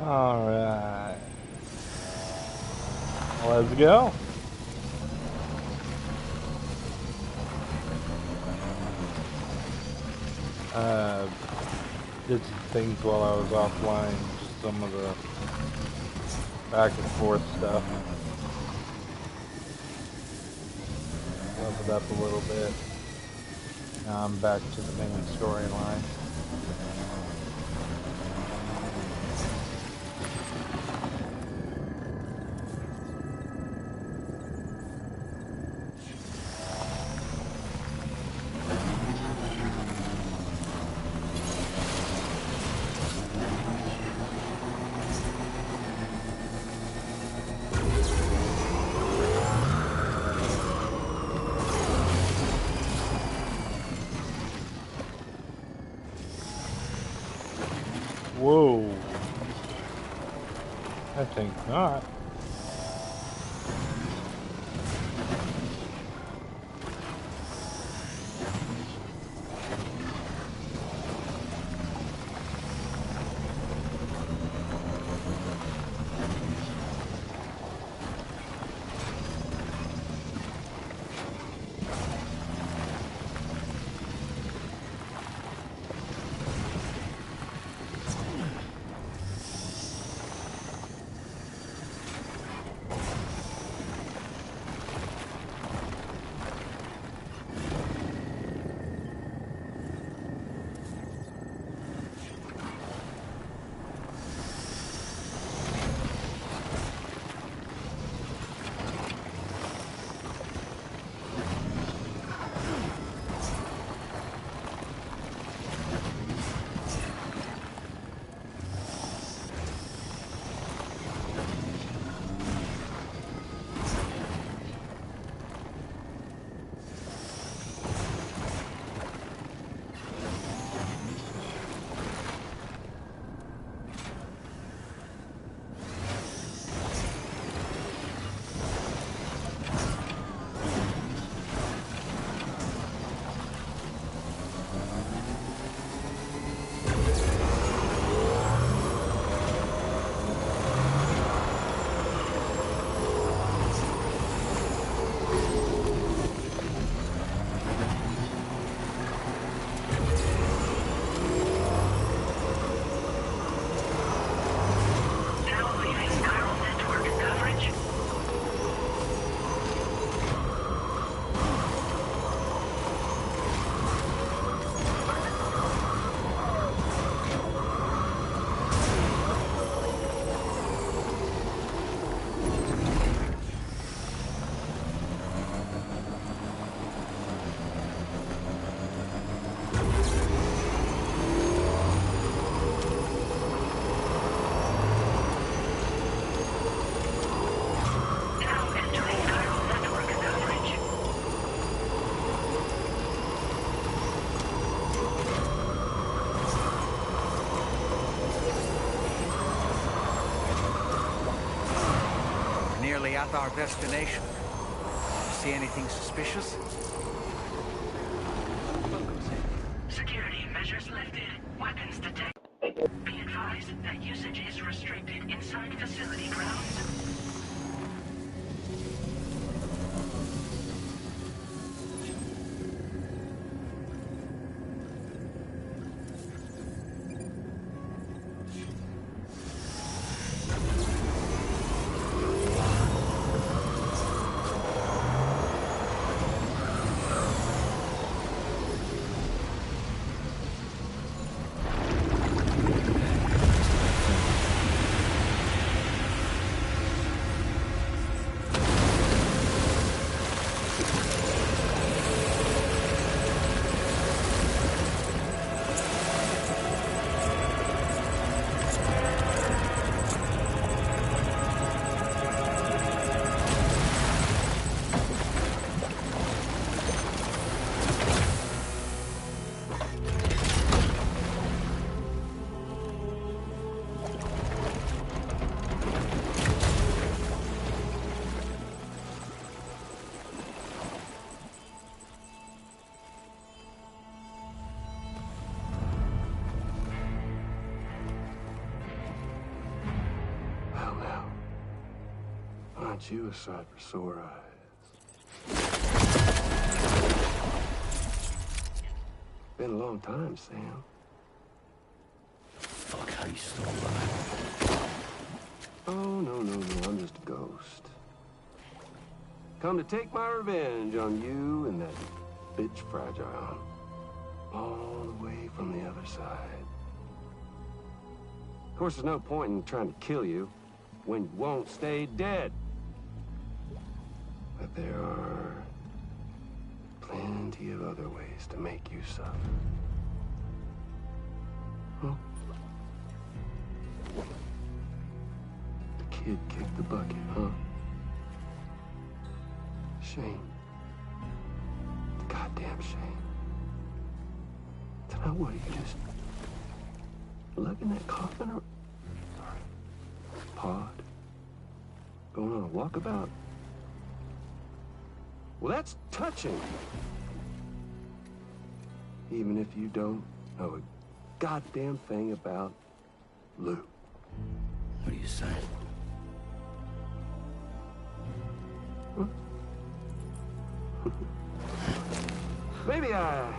Alright. Let's go. Did some things while I was offline, just some of the back and forth stuff. Leveled up a little bit. Now I'm back to the main storyline. Whoa. I think not. Nearly at our destination. See anything suspicious? Security measures lifted. Weapons detected. Be advised that usage is restricted inside facility grounds. Aren't you a sight for sore eyes? Been a long time, Sam. Fuck, how you still alive? Oh, no, I'm just a ghost. Come to take my revenge on you and that bitch Fragile. All the way from the other side. Of course, there's no point in trying to kill you when you won't stay dead. But there are plenty of other ways to make you suffer. Huh? The kid kicked the bucket, huh? Shame. The goddamn shame. So now what, are you just lugging that coffin or pod? Going on a walkabout? Well, that's touching. Even if you don't know a goddamn thing about Lou. What are you saying? Huh? Maybe I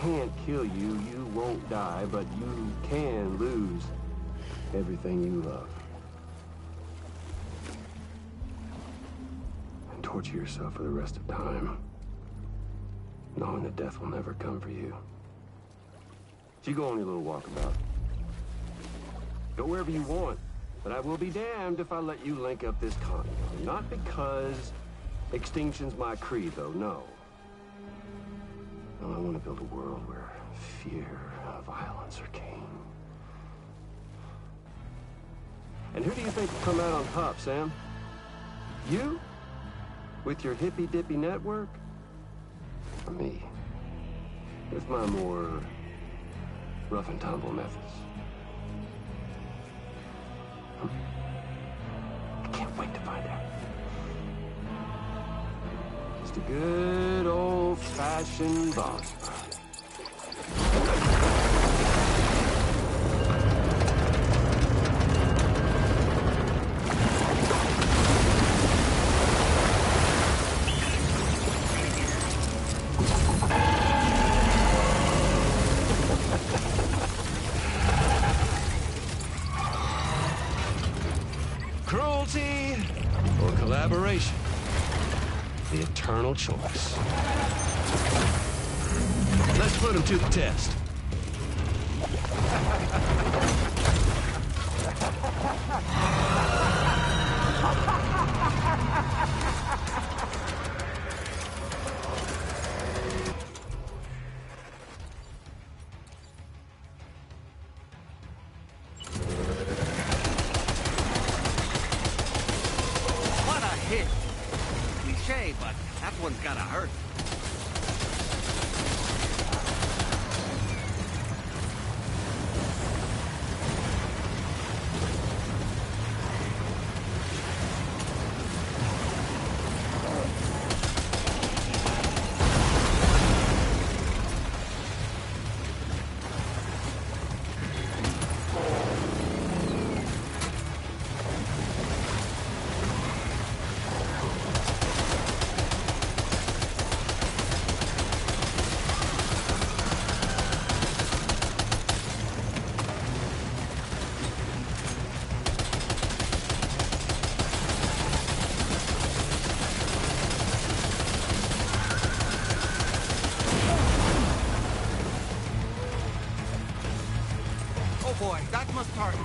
can't kill you, you won't die, but you can lose everything you love. And torture yourself for the rest of time, knowing that death will never come for you. So you go on your little walkabout. Go wherever you want, but I will be damned if I let you link up this continent. Not because extinction's my creed, though, no. No, I want to build a world where fear and violence are king. And who do you think will come out on top, Sam? You? With your hippy-dippy network? Or me? With my more rough and tumble methods? I can't wait to find out. Just a good old-fashioned boss fight. Cruelty or collaboration? The eternal choice. Let's put him to the test. What a hit! Cliche, but that one's gotta hurt. Oh boy, that must hurt.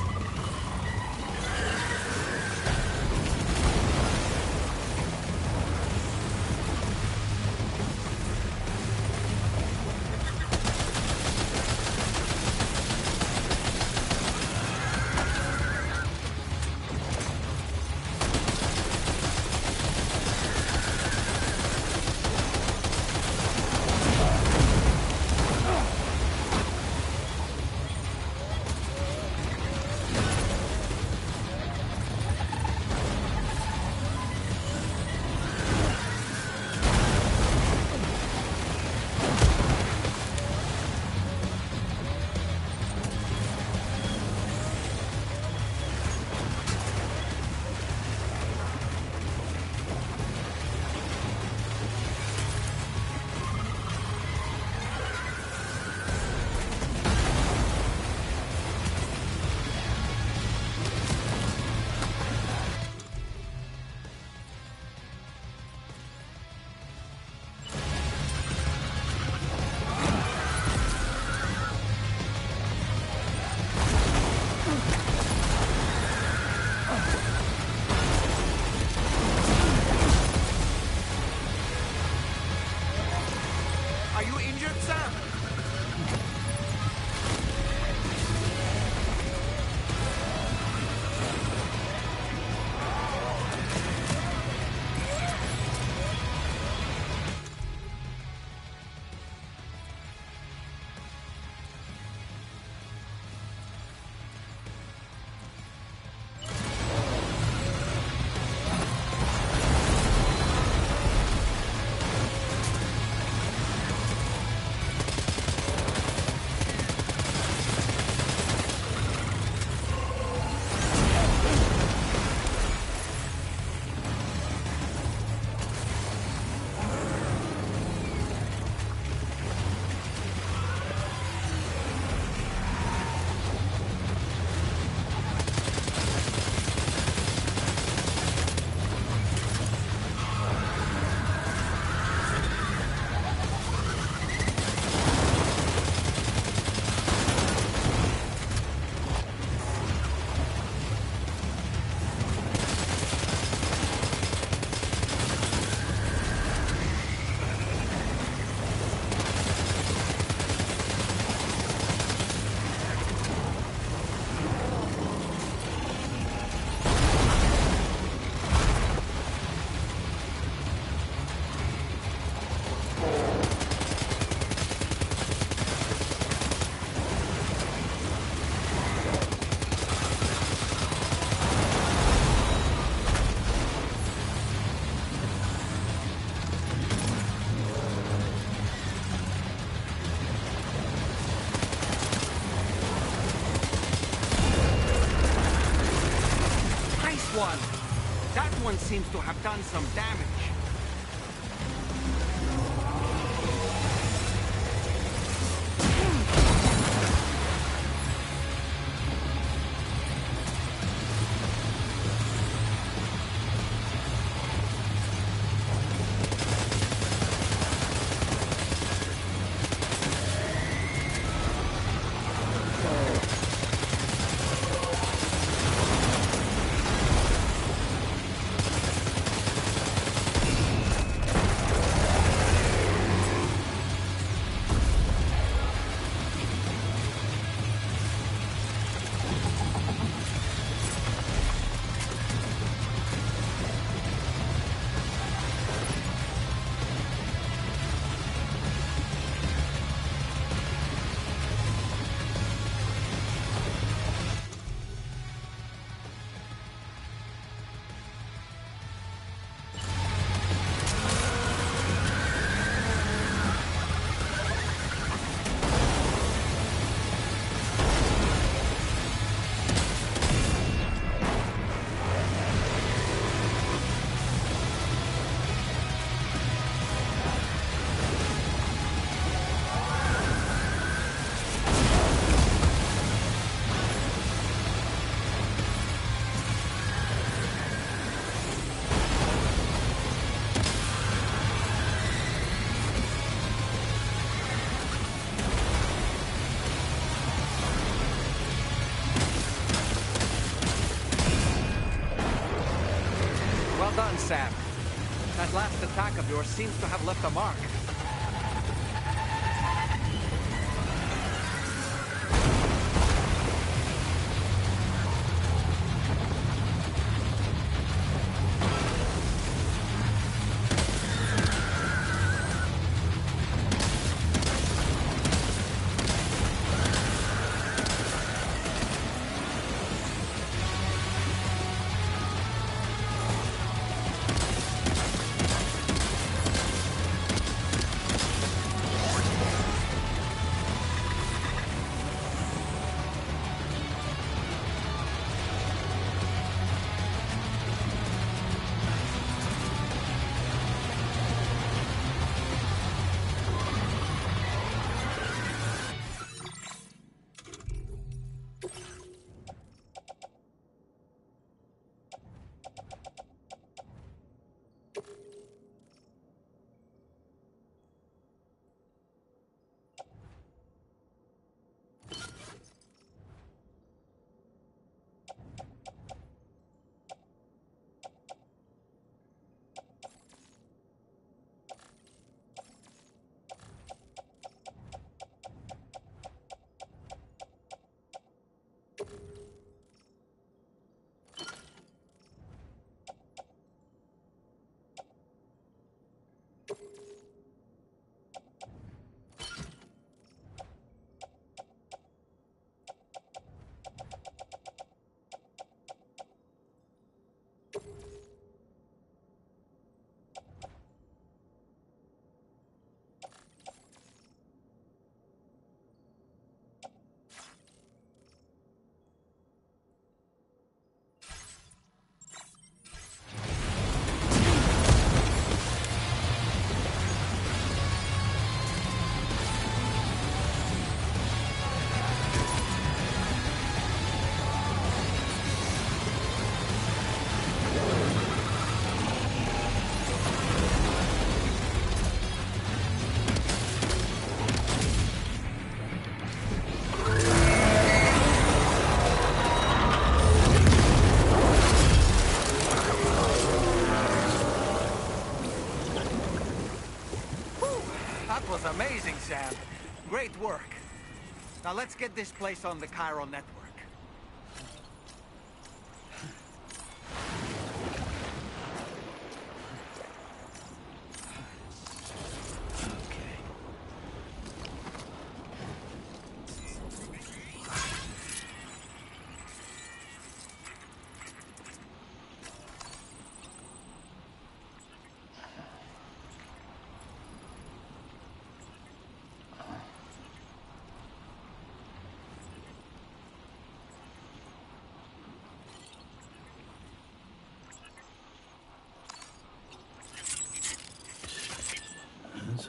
one seems to have done some damage. Well done, Sam. That last attack of yours seems to have left a mark. That was amazing, Sam. Great work. Now let's get this place on the Chiron network.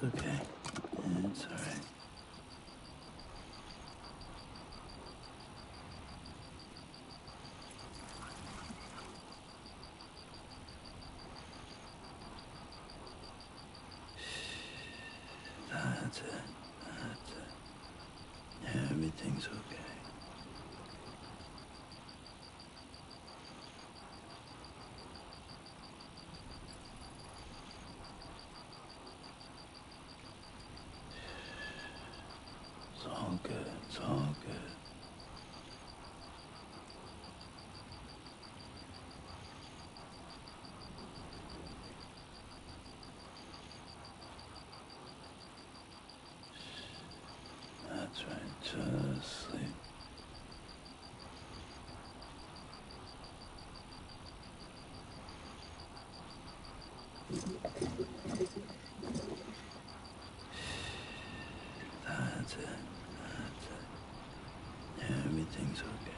okay. It's all right. That's it. That's it. Everything's okay. It's all good. It's all good. That's right. Just sleep. That's it. That's it. Everything's okay.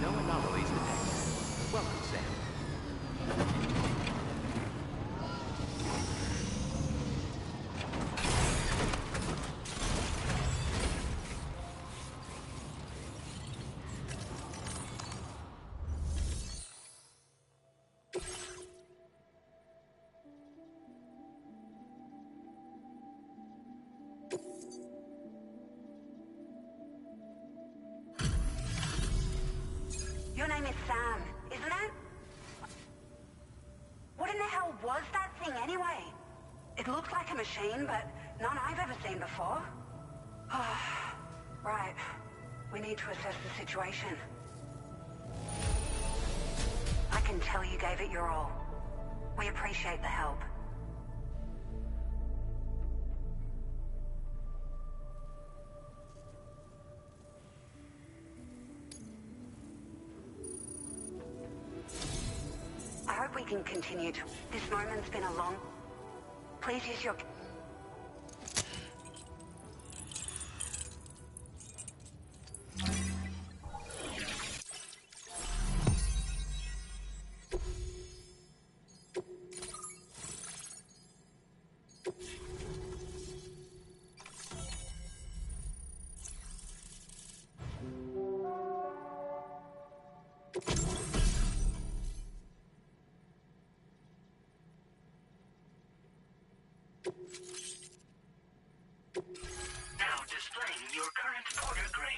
No anomalies detected. Welcome, Sam. Your name is Sam, isn't it? What in the hell was that thing anyway? It looked like a machine, but none I've ever seen before. Right. We need to assess the situation. I can tell you gave it your all. We appreciate the help. I hope we can continue to... This moment's been a long... Please use your... transporter grade.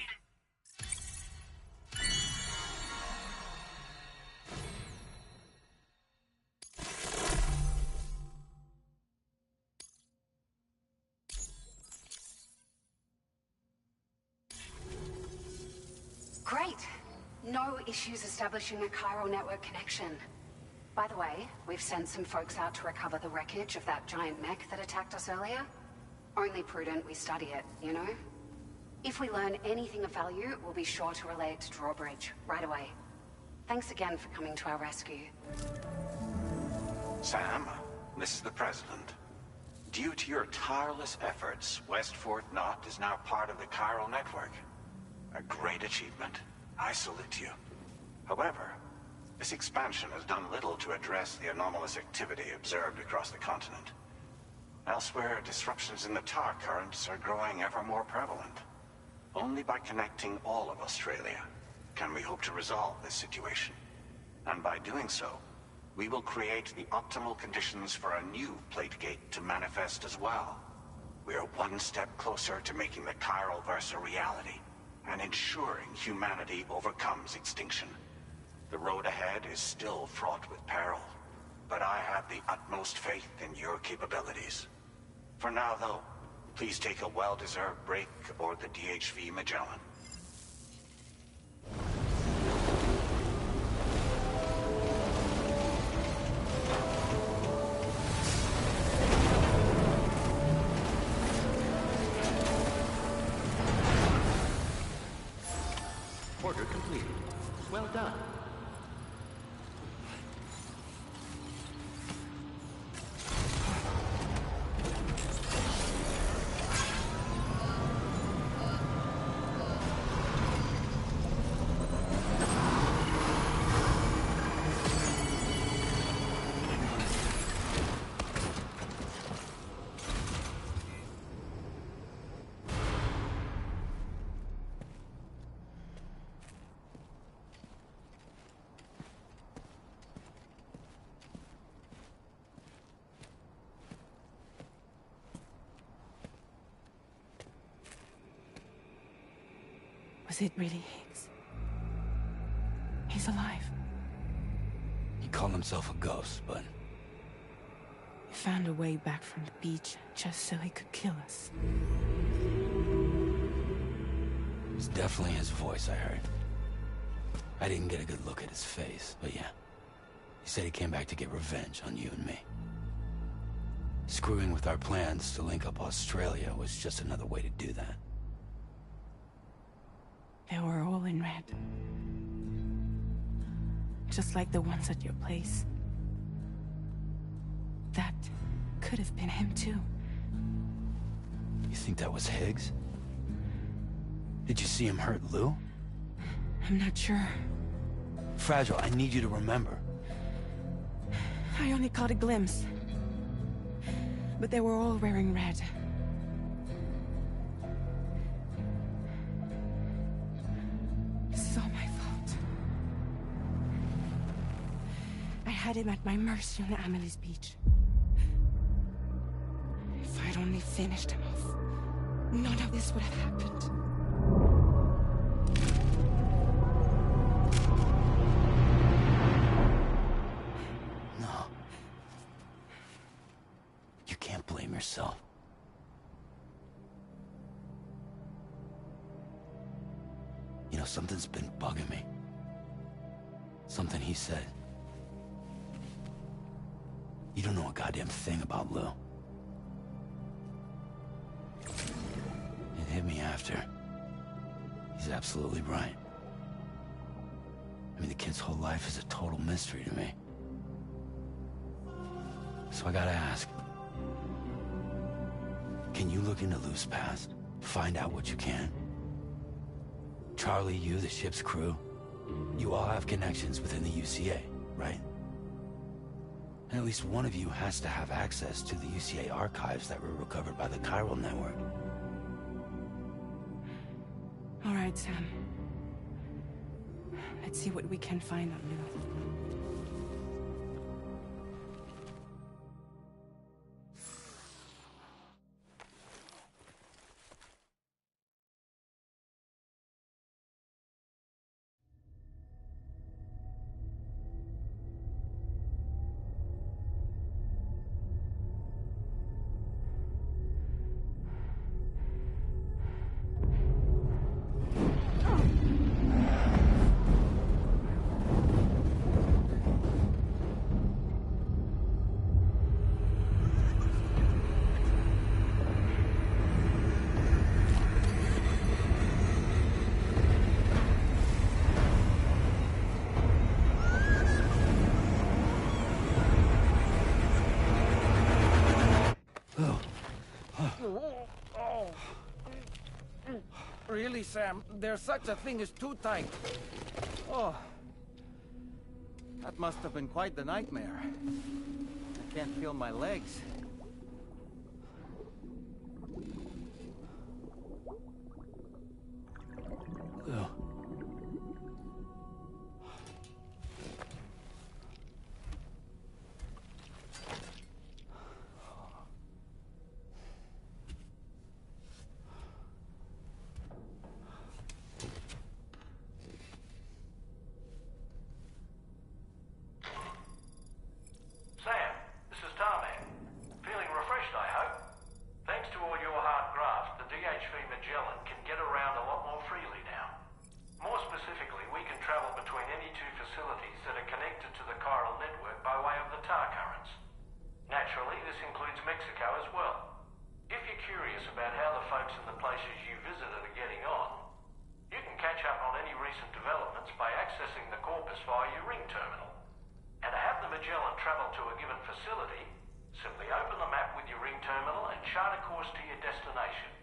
Great. No issues establishing a chiral network connection. By the way, we've sent some folks out to recover the wreckage of that giant mech that attacked us earlier. Only prudent we study it, you know? If we learn anything of value, we'll be sure to relay it to Drawbridge right away. Thanks again for coming to our rescue. Sam, this is the President. Due to your tireless efforts, West Fort Knot is now part of the chiral network. A great achievement. I salute you. However, this expansion has done little to address the anomalous activity observed across the continent. Elsewhere, disruptions in the tar currents are growing ever more prevalent. Only by connecting all of Australia can we hope to resolve this situation. And by doing so, we will create the optimal conditions for a new plate gate to manifest as well. We are one step closer to making the chiral verse a reality, and ensuring humanity overcomes extinction. The road ahead is still fraught with peril, but I have the utmost faith in your capabilities. For now, though, please take a well-deserved break aboard the DHV Magellan. Order completed. Well done. Was it really Higgs? He's alive. He called himself a ghost, but He found a way back from the beach just so he could kill us. it was definitely his voice I heard. I didn't get a good look at his face, but yeah. He said he came back to get revenge on you and me. Screwing with our plans to link up Australia was just another way to do that. They were all in red. Just like the ones at your place. That could have been him too. You think that was Higgs? Did you see him hurt Lou? I'm not sure. Fragile, I need you to remember. I only caught a glimpse. But they were all wearing red. This is all my fault. I had him at my mercy on Amelie's beach. If I'd only finished him off, none of this would have happened. No. You can't blame yourself. You know, something's been bugging me. Something he said. You don't know a goddamn thing about Lou. It hit me after. He's absolutely right. I mean, the kid's whole life is a total mystery to me. So I gotta ask. Can you look into Lou's past? Find out what you can? Charlie, you, the ship's crew, you all have connections within the UCA, right? And at least one of you has to have access to the UCA archives that were recovered by the chiral network. All right, Sam. Let's see what we can find on Lou. Really, Sam? There's such a thing as too tight. Oh. That must have been quite the nightmare. I can't feel my legs. Lou. Sam, this is Tarman. Feeling refreshed, I hope? Thanks to all your hard graft, the DHV Magellan can get around a lot more freely now. More specifically, we can travel between any two facilities that are connected to the chiral network by way of the tar currents. Naturally, this includes Mexico as well. If you're curious about how the folks in the places you visited are getting on, you can catch up on any recent developments by accessing the Corpus via your ring terminal. And to have the Magellan travel to a given facility, simply open the map with your ring terminal and chart a course to your destination.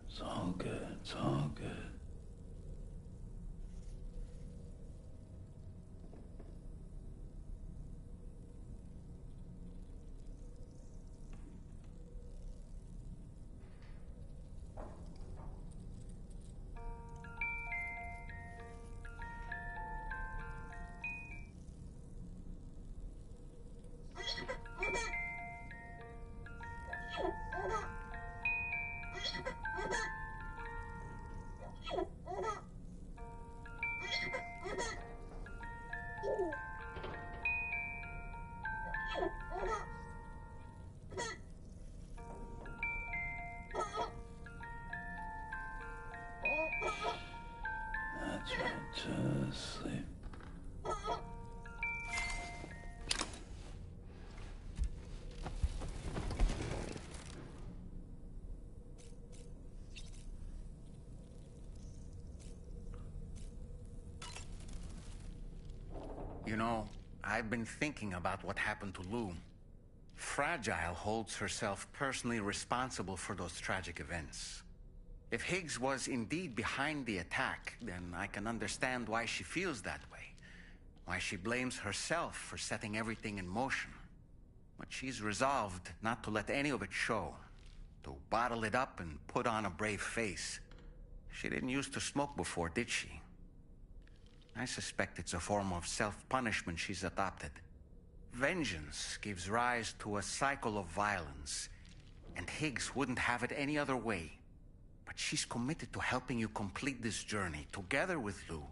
It's all good. It's all good. That's right. Just sleep. You know, I've been thinking about what happened to Lou. Fragile holds herself personally responsible for those tragic events. If Higgs was indeed behind the attack, then I can understand why she feels that way. Why she blames herself for setting everything in motion. But she's resolved not to let any of it show. To bottle it up and put on a brave face. She didn't used to smoke before, did she? I suspect it's a form of self-punishment she's adopted. Vengeance gives rise to a cycle of violence, and Higgs wouldn't have it any other way. But she's committed to helping you complete this journey, together with Lou,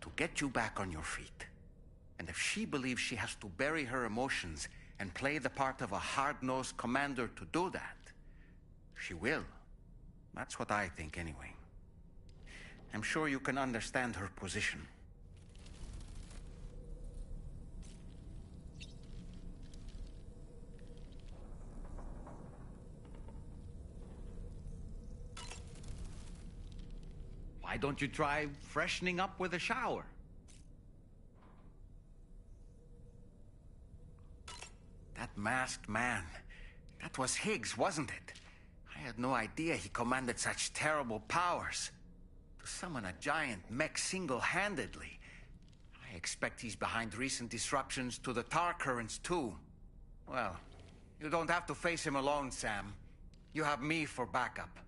to get you back on your feet. And if she believes she has to bury her emotions and play the part of a hard-nosed commander to do that, she will. That's what I think, anyway. I'm sure you can understand her position. Why don't you try freshening up with a shower? That masked man, that was Higgs, wasn't it? I had no idea he commanded such terrible powers. To summon a giant mech single-handedly. I expect he's behind recent disruptions to the tar currents too. Well, you don't have to face him alone, Sam. You have me for backup.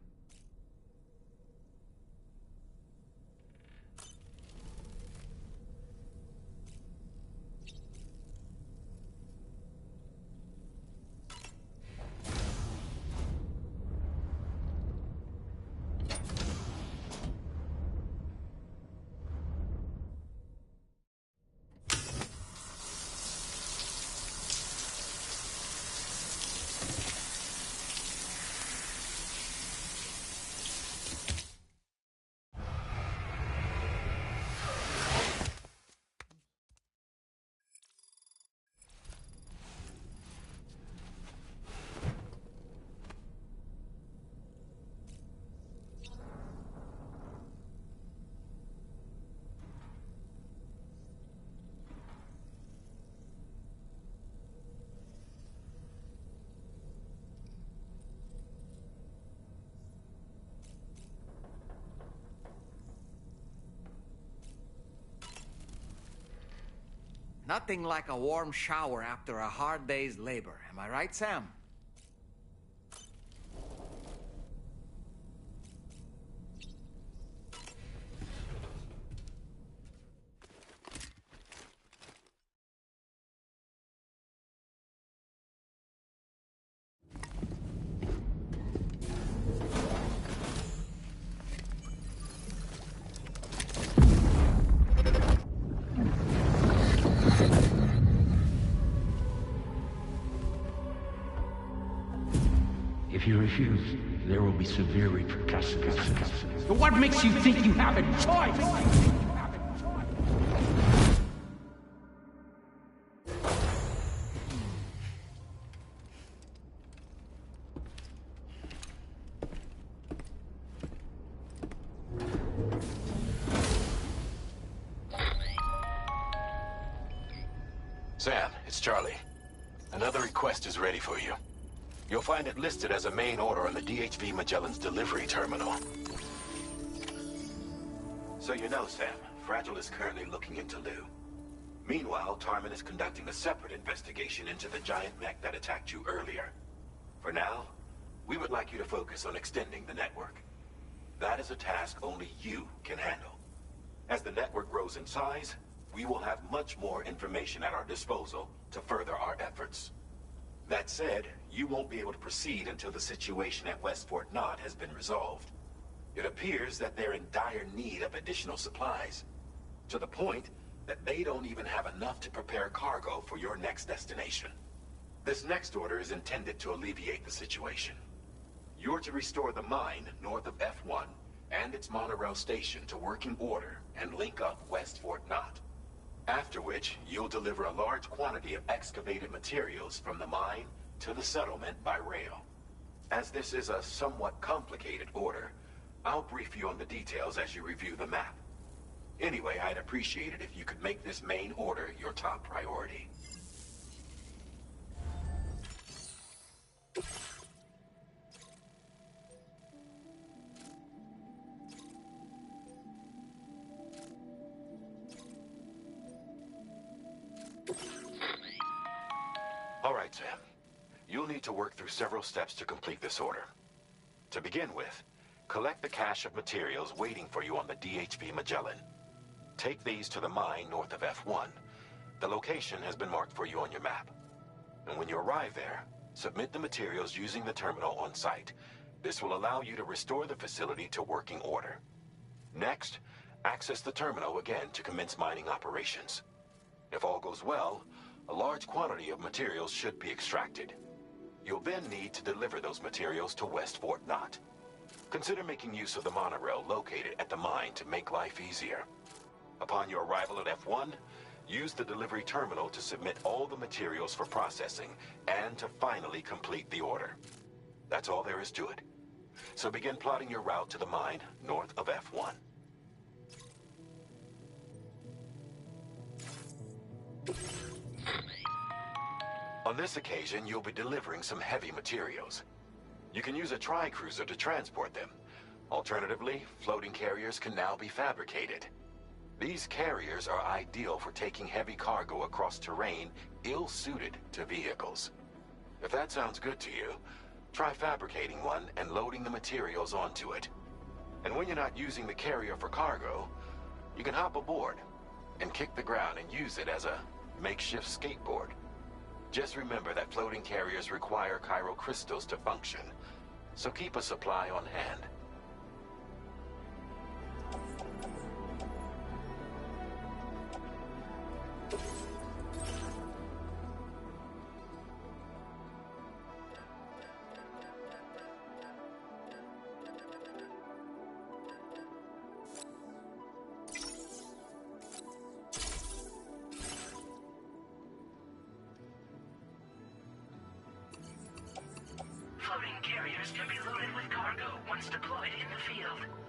Nothing like a warm shower after a hard day's labor. Am I right, Sam? If you refuse, there will be severe repercussions. But what makes you think you have a choice? Sam, it's Charlie. Another request is ready for you. You'll find it listed as a main order on the DHV Magellan's delivery terminal. So you know, Sam, Fragile is currently looking into Lou. Meanwhile, Tarman is conducting a separate investigation into the giant mech that attacked you earlier. For now, we would like you to focus on extending the network. That is a task only you can handle. As the network grows in size, we will have much more information at our disposal to further our efforts. That said, you won't be able to proceed until the situation at West Fort Knott has been resolved. It appears that they're in dire need of additional supplies, to the point that they don't even have enough to prepare cargo for your next destination. This next order is intended to alleviate the situation. You're to restore the mine north of F1 and its monorail station to working order and link up West Fort Knott. After which, you'll deliver a large quantity of excavated materials from the mine to the settlement by rail. As this is a somewhat complicated order, I'll brief you on the details as you review the map. Anyway, I'd appreciate it if you could make this main order your top priority. All right, Sam. You'll need to work through several steps to complete this order. To begin with, collect the cache of materials waiting for you on the DHV Magellan. Take these to the mine north of F1. The location has been marked for you on your map. And when you arrive there, submit the materials using the terminal on site. This will allow you to restore the facility to working order. Next, access the terminal again to commence mining operations. If all goes well, a large quantity of materials should be extracted. You'll then need to deliver those materials to West Fort Knott. Consider making use of the monorail located at the mine to make life easier. Upon your arrival at F1, use the delivery terminal to submit all the materials for processing and to finally complete the order. That's all there is to it. So begin plotting your route to the mine north of F1. On this occasion, you'll be delivering some heavy materials. You can use a tri-cruiser to transport them. Alternatively, floating carriers can now be fabricated. These carriers are ideal for taking heavy cargo across terrain ill-suited to vehicles. If that sounds good to you, try fabricating one and loading the materials onto it. And when you're not using the carrier for cargo, you can hop aboard and kick the ground and use it as a makeshift skateboard. Just remember that floating carriers require chiral crystals to function, so keep a supply on hand. Floating carriers can be loaded with cargo once deployed in the field.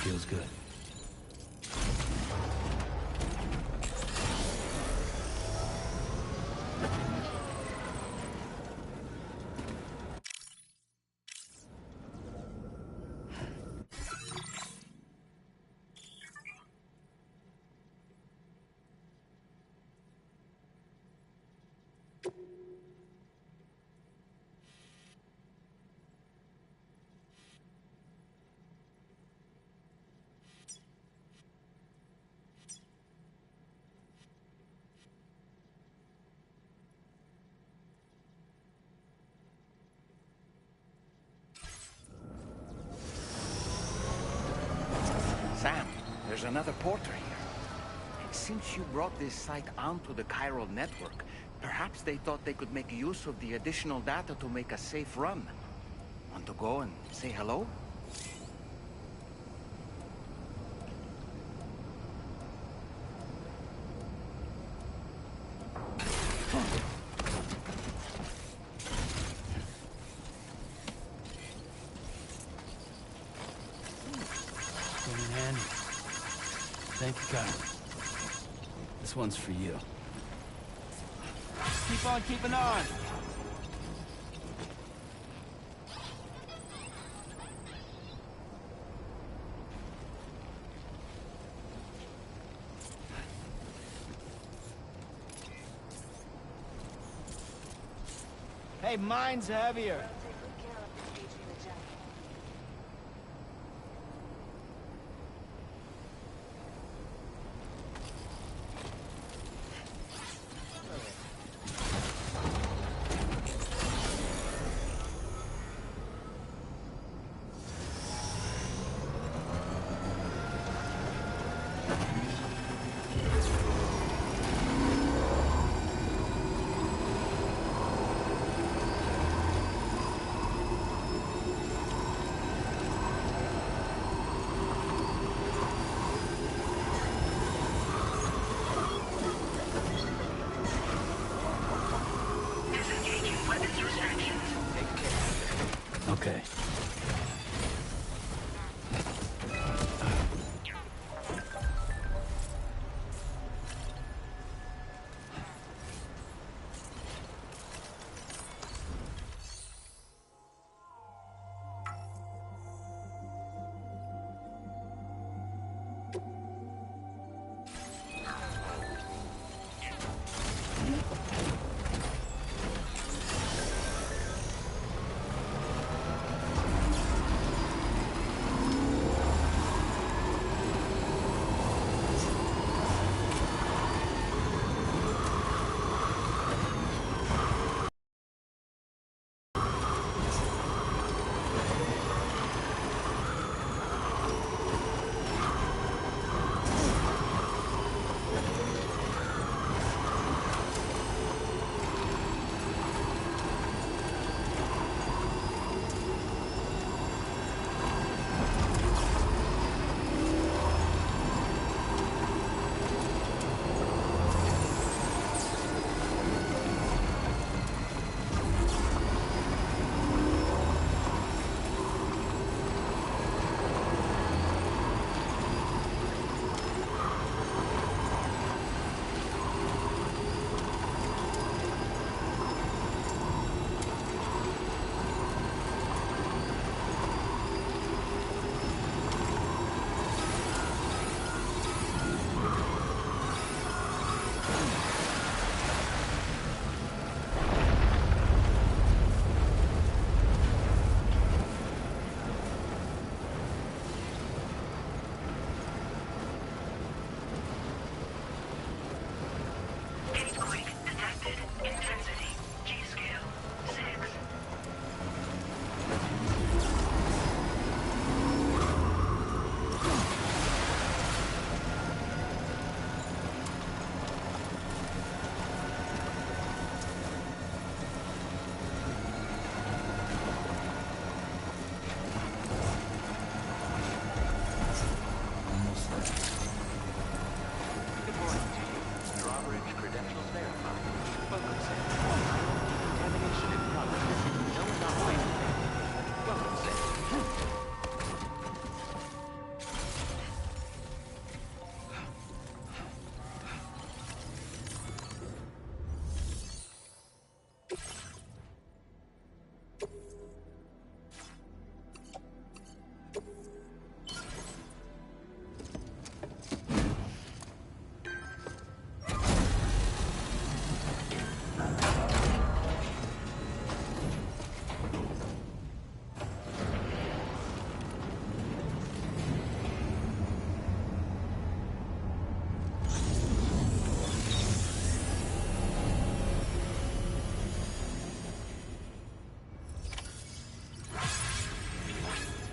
Feels good. Sam, there's another porter here. Since you brought this site onto the chiral network, perhaps they thought they could make use of the additional data to make a safe run. Want to go and say hello? Came in handy. Thank you, God. This one's for you. Keep on keeping on! Hey, mine's heavier.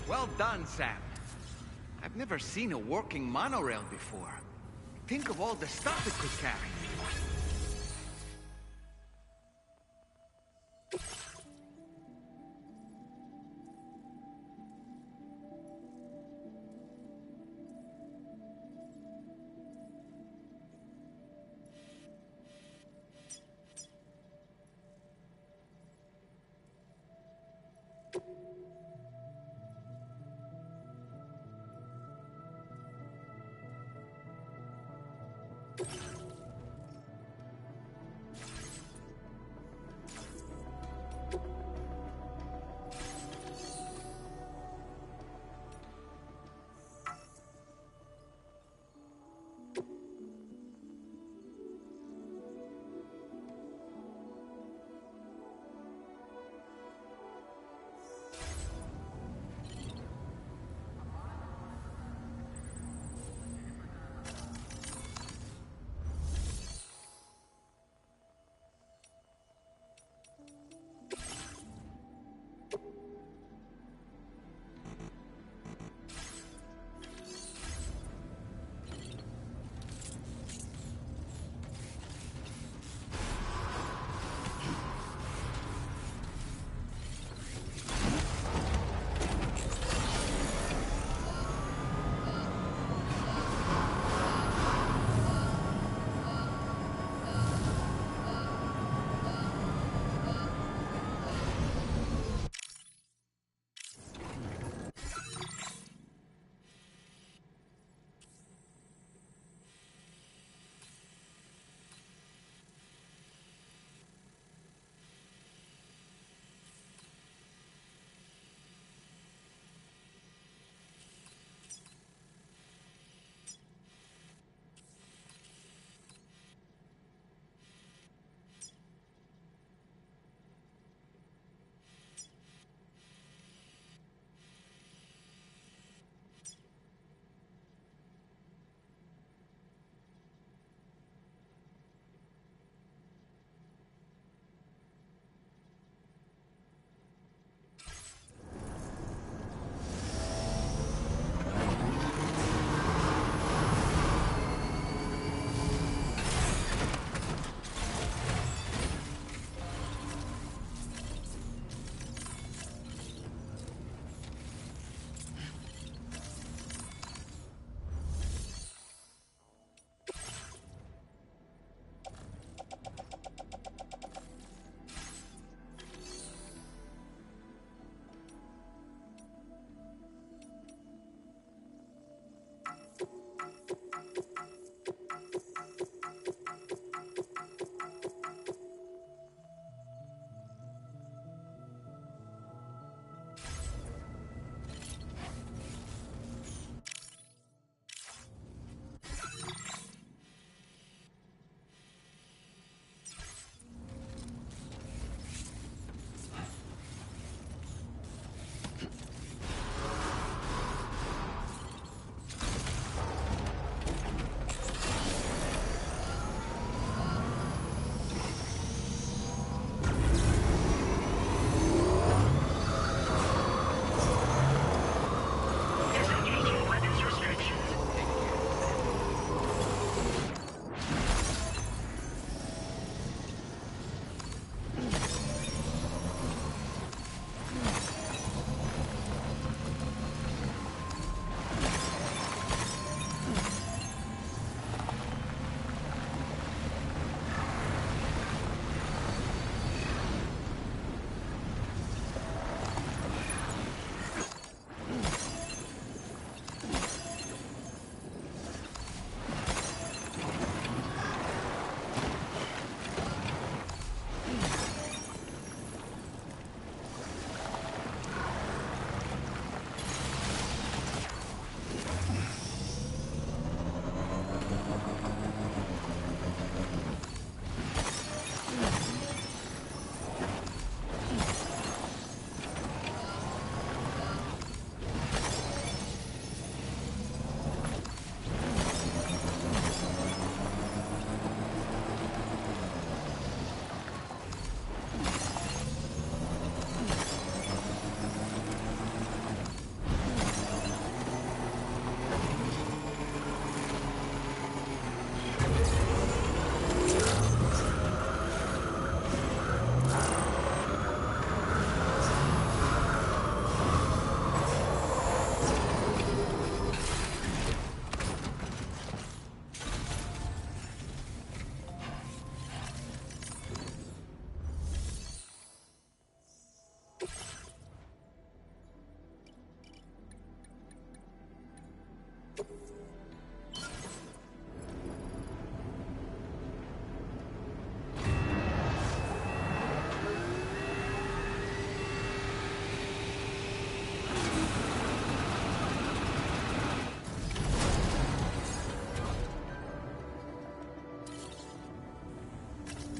Well done, Sam. I've never seen a working monorail before. Think of all the stuff it could carry.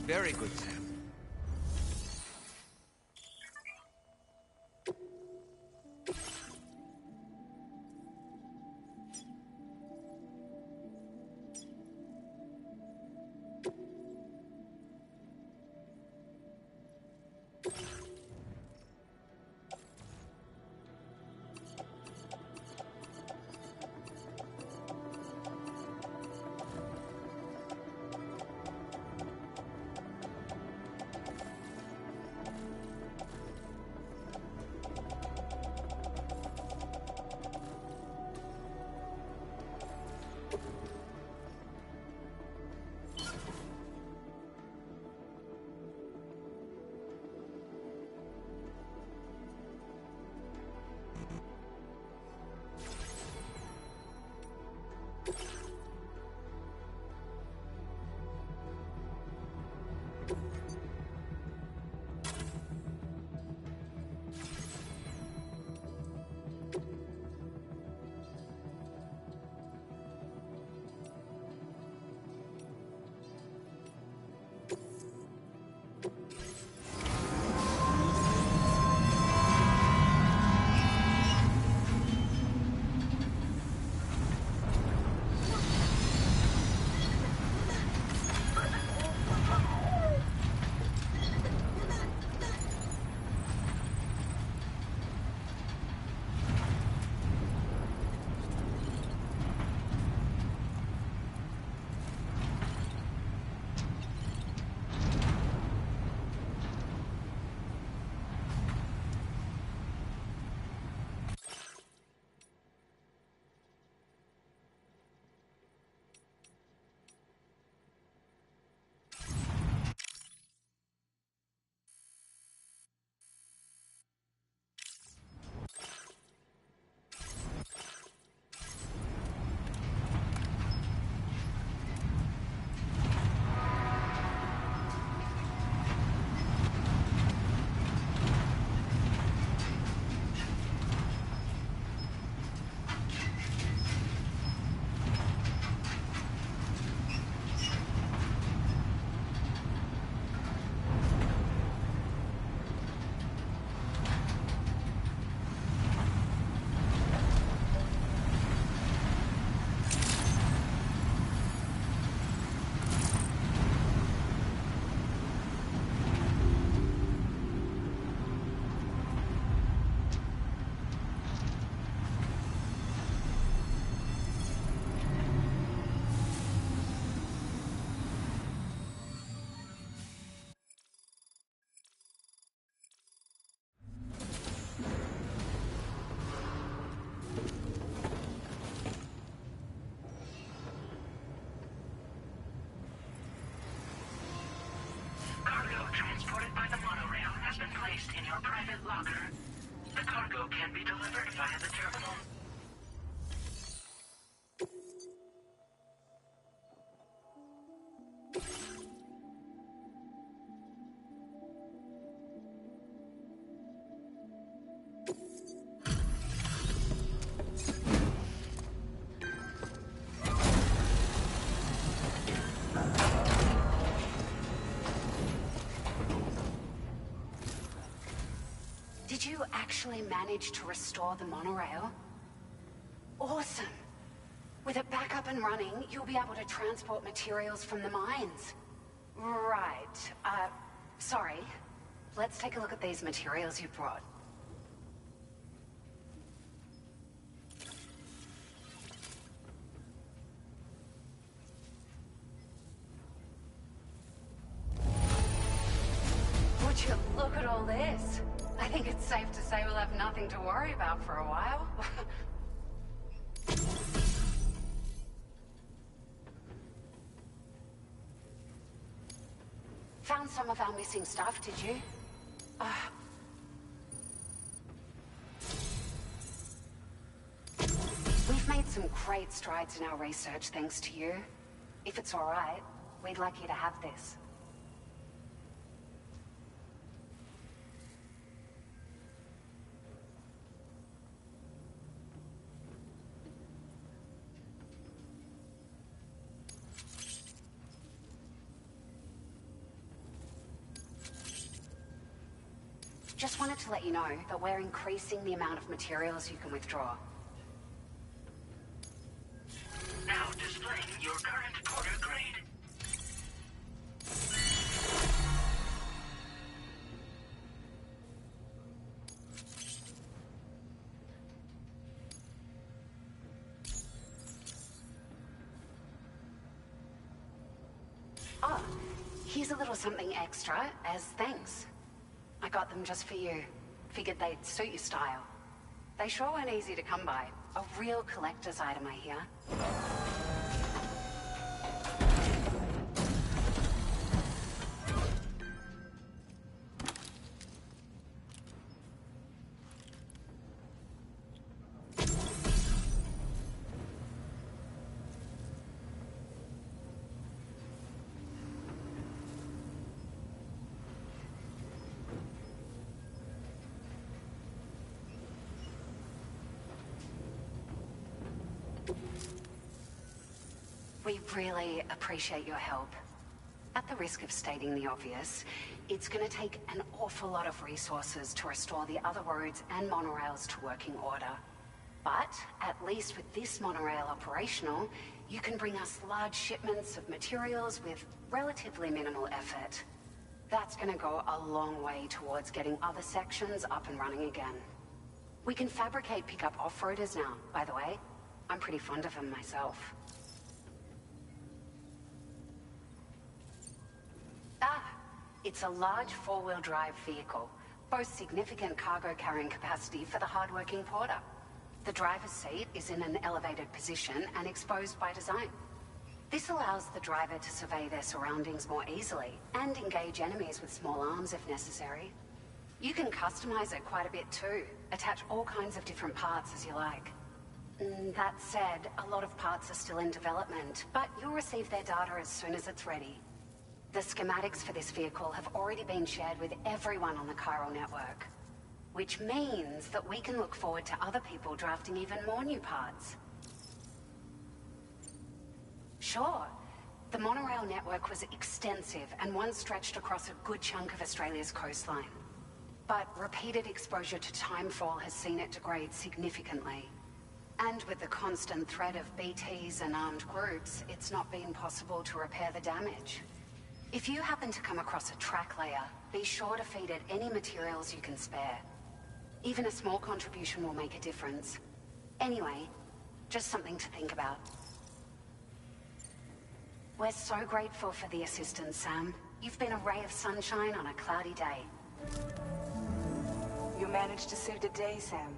Very good, Sam. Transported by the monorail has been placed in your private locker. The cargo can be delivered via the terminal. Did you actually manage to restore the monorail? Awesome! With it back up and running, you'll be able to transport materials from the mines. Right. Sorry. Let's take a look at these materials you brought. Would you look at all this? I think it's safe to say we'll have nothing to worry about for a while. Found some of our missing stuff, did you? We've made some great strides in our research thanks to you. If it's all right, we'd like you to have this. Just wanted to let you know that we're increasing the amount of materials you can withdraw. Now displaying your current quarter grade. Oh, here's a little something extra as thanks. I got them just for you. Figured they'd suit your style. They sure weren't easy to come by. A real collector's item, I hear. We really appreciate your help. At the risk of stating the obvious, it's going to take an awful lot of resources to restore the other roads and monorails to working order. But at least with this monorail operational, you can bring us large shipments of materials with relatively minimal effort. That's going to go a long way towards getting other sections up and running again. We can fabricate pickup off-roaders now, by the way. I'm pretty fond of them myself. It's a large four-wheel drive vehicle, boasts significant cargo carrying capacity for the hard-working porter. The driver's seat is in an elevated position and exposed by design. This allows the driver to survey their surroundings more easily and engage enemies with small arms if necessary. You can customize it quite a bit too, attach all kinds of different parts as you like. That said, a lot of parts are still in development, but you'll receive their data as soon as it's ready. The schematics for this vehicle have already been shared with everyone on the chiral network, which means that we can look forward to other people drafting even more new parts. Sure, the monorail network was extensive and once stretched across a good chunk of Australia's coastline. But repeated exposure to timefall has seen it degrade significantly. And with the constant threat of BTs and armed groups, it's not been possible to repair the damage. If you happen to come across a track layer, be sure to feed it any materials you can spare. Even a small contribution will make a difference. Anyway, just something to think about. We're so grateful for the assistance, Sam. You've been a ray of sunshine on a cloudy day. You managed to save the day, Sam.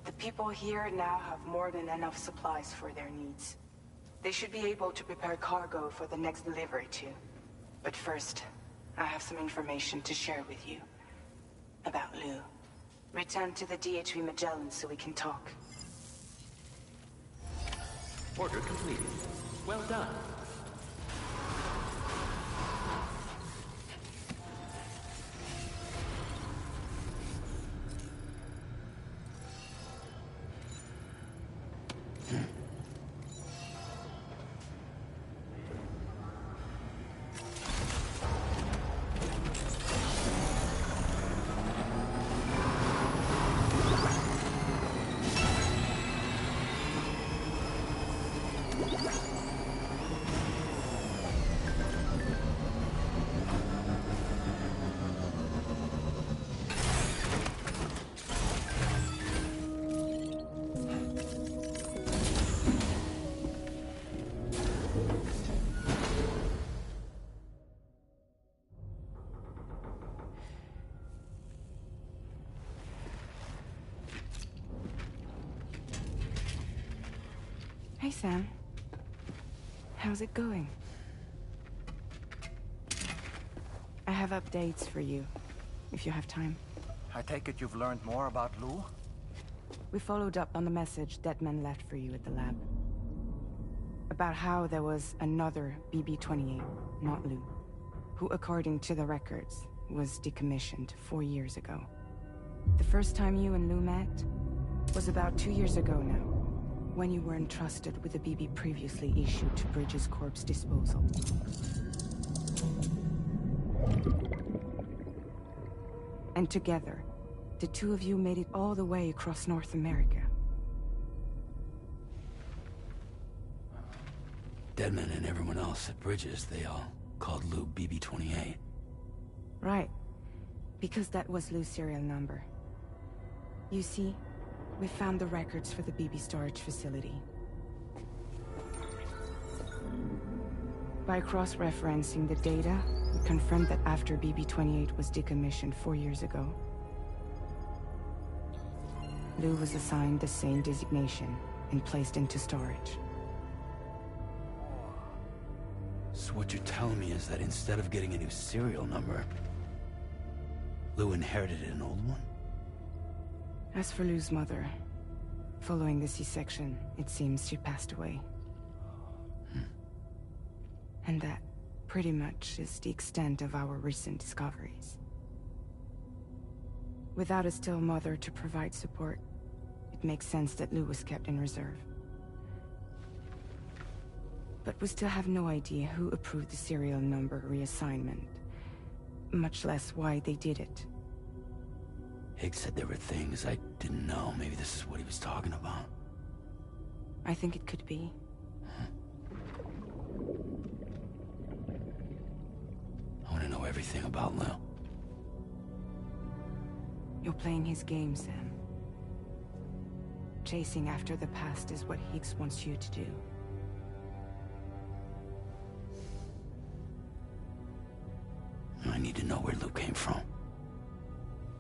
The people here now have more than enough supplies for their needs. They should be able to prepare cargo for the next delivery too. But first, I have some information to share with you. About Lou. Return to the DHV Magellan so we can talk. Order completed. Well done. Hey, Sam. How's it going? I have updates for you, if you have time. I take it you've learned more about Lou? We followed up on the message Deadman left for you at the lab. About how there was another BB-28, not Lou, who, according to the records, was decommissioned 4 years ago. The first time you and Lou met was about 2 years ago now, when you were entrusted with the BB previously issued to Bridges Corp's disposal. And together, the two of you made it all the way across North America. Deadman and everyone else at Bridges, they all called Lou BB-28. Right. Because that was Lou's serial number. You see, we found the records for the BB storage facility. By cross-referencing the data, we confirmed that after BB-28 was decommissioned 4 years ago, Lou was assigned the same designation and placed into storage. So what you're telling me is that instead of getting a new serial number, Lou inherited an old one? As for Lou's mother, following the C-section, it seems she passed away. And that, pretty much, is the extent of our recent discoveries. Without a still mother to provide support, it makes sense that Lou was kept in reserve. But we still have no idea who approved the serial number reassignment, much less why they did it. Higgs said there were things I didn't know. Maybe this is what he was talking about. I think it could be. I want to know everything about Lou. You're playing his game, Sam. Chasing after the past is what Higgs wants you to do. I need to know where Lou came from.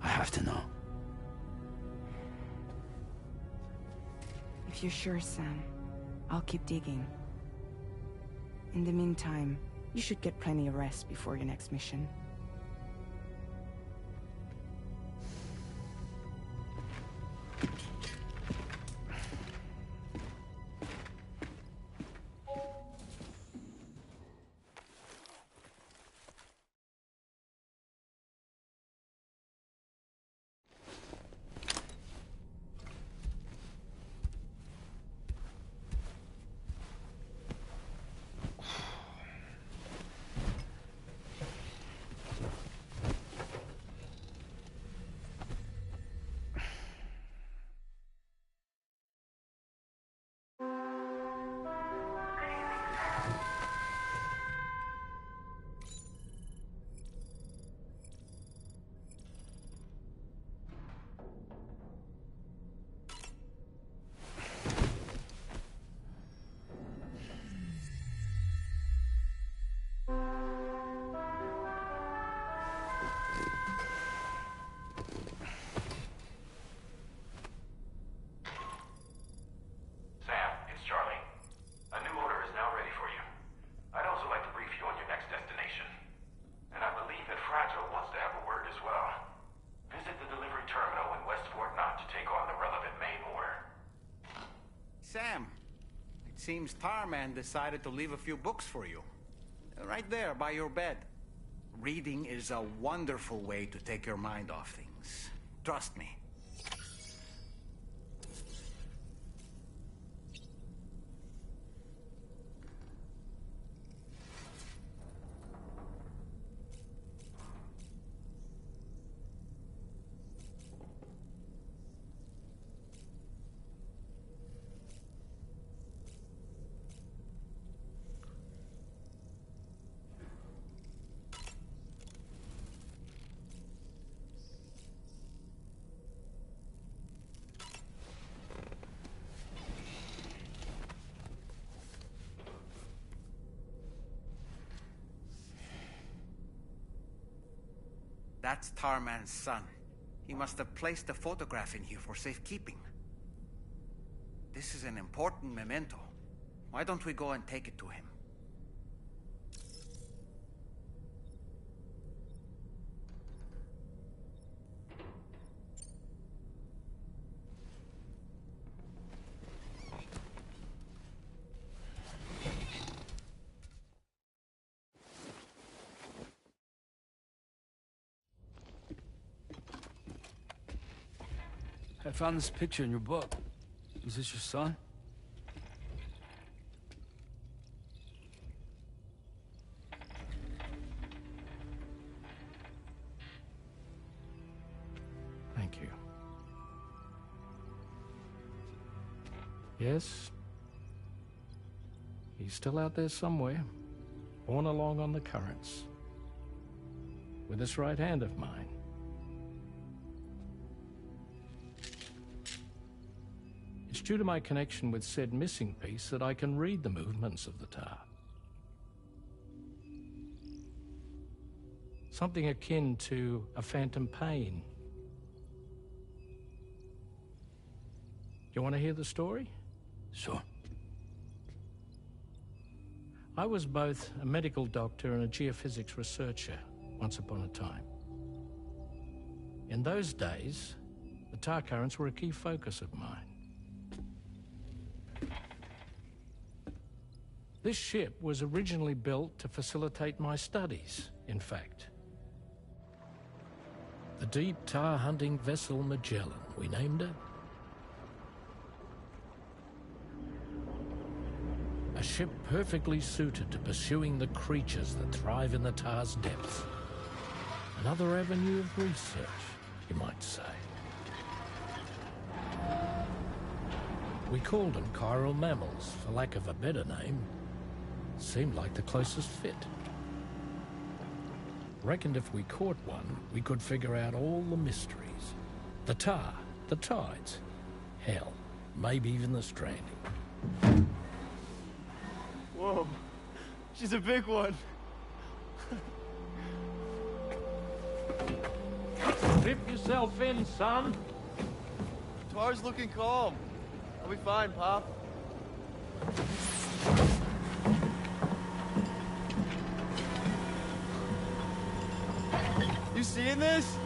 I have to know. If you're sure, Sam, I'll keep digging. In the meantime, you should get plenty of rest before your next mission. Sam, it seems Tarman decided to leave a few books for you. Right there, by your bed. Reading is a wonderful way to take your mind off things. Trust me. That's Tarman's son. He must have placed a photograph in here for safekeeping. This is an important memento. Why don't we go and take it to him? I found this picture in your book. Is this your son? Thank you. Yes. He's still out there somewhere, borne along on the currents, with this right hand of mine. It's due to my connection with said missing piece that I can read the movements of the tar. Something akin to a phantom pain. You want to hear the story? Sure. I was both a medical doctor and a geophysics researcher once upon a time. In those days, the tar currents were a key focus of mine. This ship was originally built to facilitate my studies, in fact. The deep tar hunting vessel Magellan, we named her. A ship perfectly suited to pursuing the creatures that thrive in the tar's depths. Another avenue of research, you might say. We called them chiral mammals, for lack of a better name. Seemed like the closest fit. Reckoned if we caught one, we could figure out all the mysteries. The tar, the tides, hell, maybe even the stranding. Whoa, she's a big one. Strip yourself in, son. Tar's looking calm. I'll be fine, Pop. You seeing this?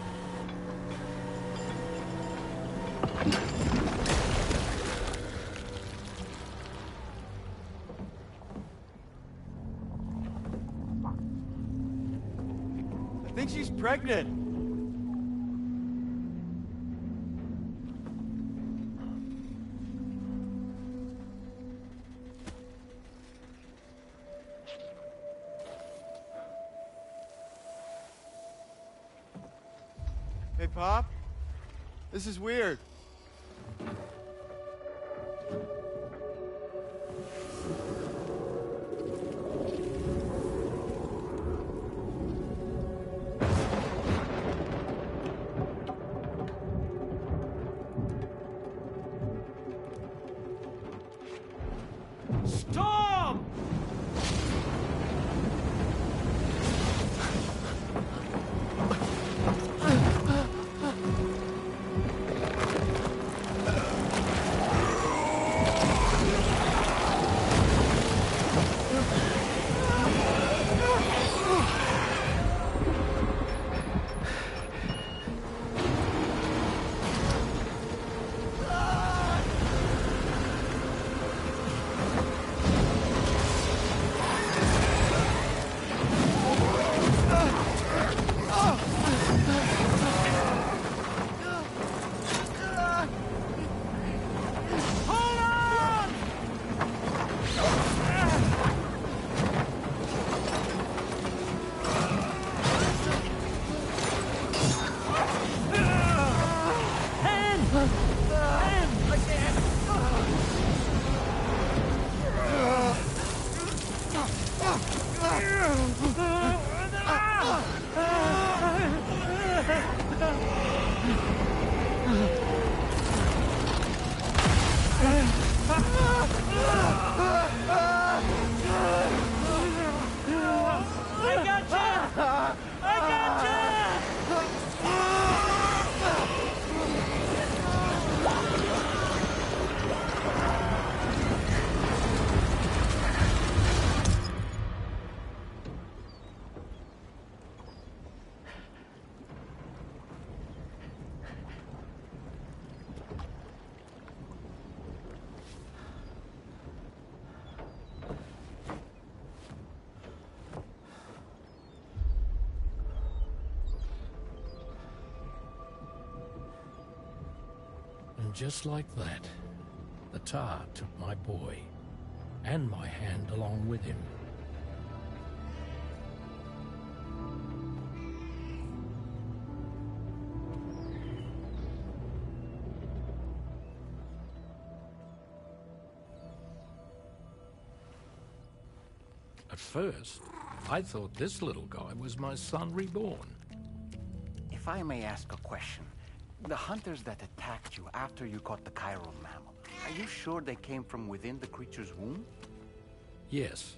I think she's pregnant. Hey, Pop? This is weird. Storm! just like that, the tar took my boy, and my hand along with him. At first, I thought this little guy was my son reborn. If I may ask a question, the hunters that attacked you after you caught the chiral mammal, are you sure they came from within the creature's womb? Yes.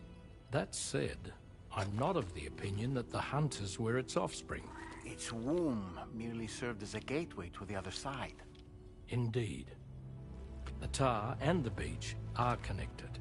That said, I'm not of the opinion that the hunters were its offspring. Its womb merely served as a gateway to the other side. Indeed. The tar and the beach are connected.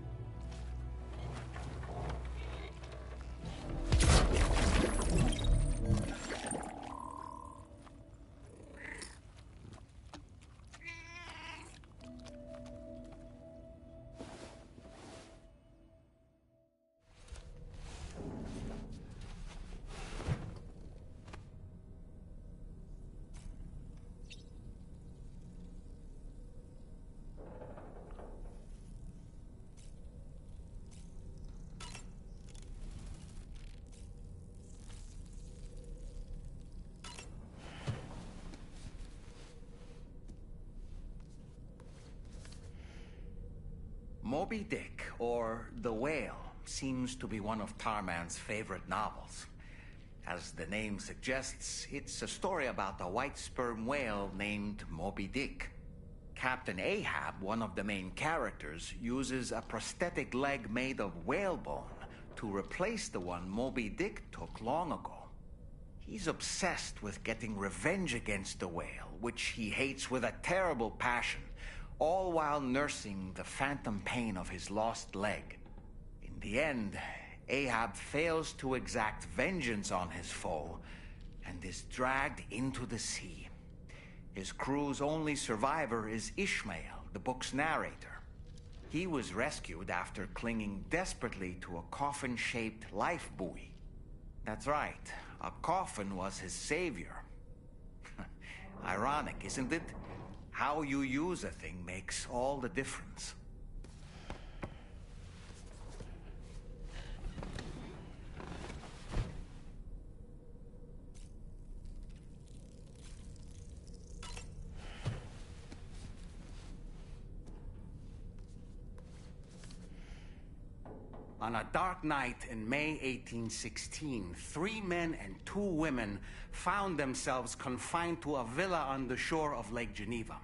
Moby Dick, or The Whale, seems to be one of Tarman's favorite novels. As the name suggests, it's a story about a white sperm whale named Moby Dick. Captain Ahab, one of the main characters, uses a prosthetic leg made of whalebone to replace the one Moby Dick took long ago. He's obsessed with getting revenge against the whale, which he hates with a terrible passion, all while nursing the phantom pain of his lost leg. In the end, Ahab fails to exact vengeance on his foe and is dragged into the sea. His crew's only survivor is Ishmael, the book's narrator. He was rescued after clinging desperately to a coffin-shaped life buoy. That's right, a coffin was his savior. Ironic, isn't it? How you use a thing makes all the difference. On a dark night in May 1816, 3 men and 2 women found themselves confined to a villa on the shore of Lake Geneva.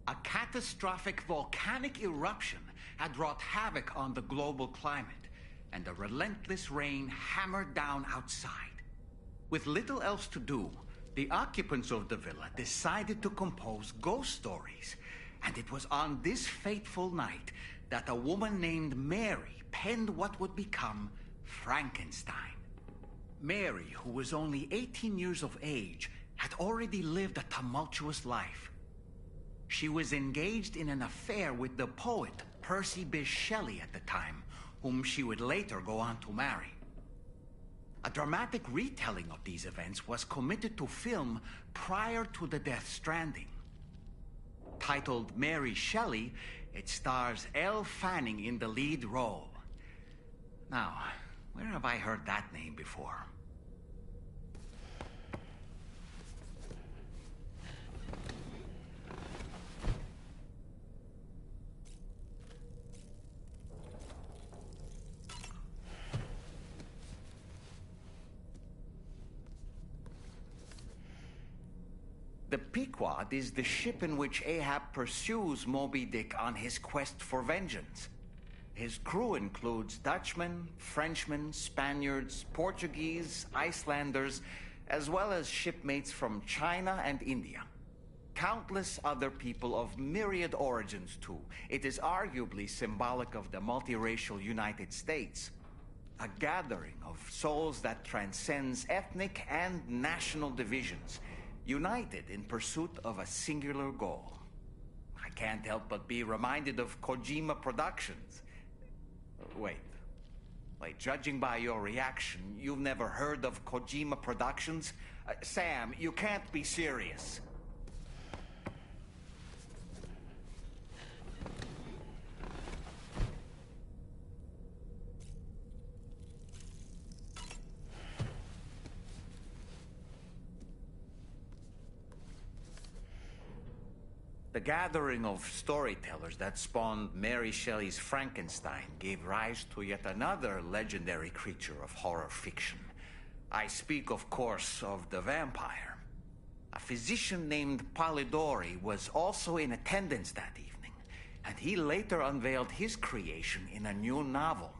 A catastrophic volcanic eruption had wrought havoc on the global climate, and a relentless rain hammered down outside. With little else to do, the occupants of the villa decided to compose ghost stories. And it was on this fateful night that a woman named Mary penned what would become Frankenstein. Mary, who was only 18 years of age, had already lived a tumultuous life. She was engaged in an affair with the poet Percy Bysshe Shelley at the time, whom she would later go on to marry. A dramatic retelling of these events was committed to film prior to the Death Stranding. Titled Mary Shelley, it stars Elle Fanning in the lead role. Now, where have I heard that name before? The Pequod is the ship in which Ahab pursues Moby Dick on his quest for vengeance. His crew includes Dutchmen, Frenchmen, Spaniards, Portuguese, Icelanders, as well as shipmates from China and India. Countless other people of myriad origins, too. It is arguably symbolic of the multiracial United States. A gathering of souls that transcends ethnic and national divisions, united in pursuit of a singular goal. I can't help but be reminded of Kojima Productions. Wait, judging by your reaction, you've never heard of Kojima Productions? Sam, you can't be serious. The gathering of storytellers that spawned Mary Shelley's Frankenstein gave rise to yet another legendary creature of horror fiction. I speak, of course, of the vampire. A physician named Polidori was also in attendance that evening, and he later unveiled his creation in a new novel.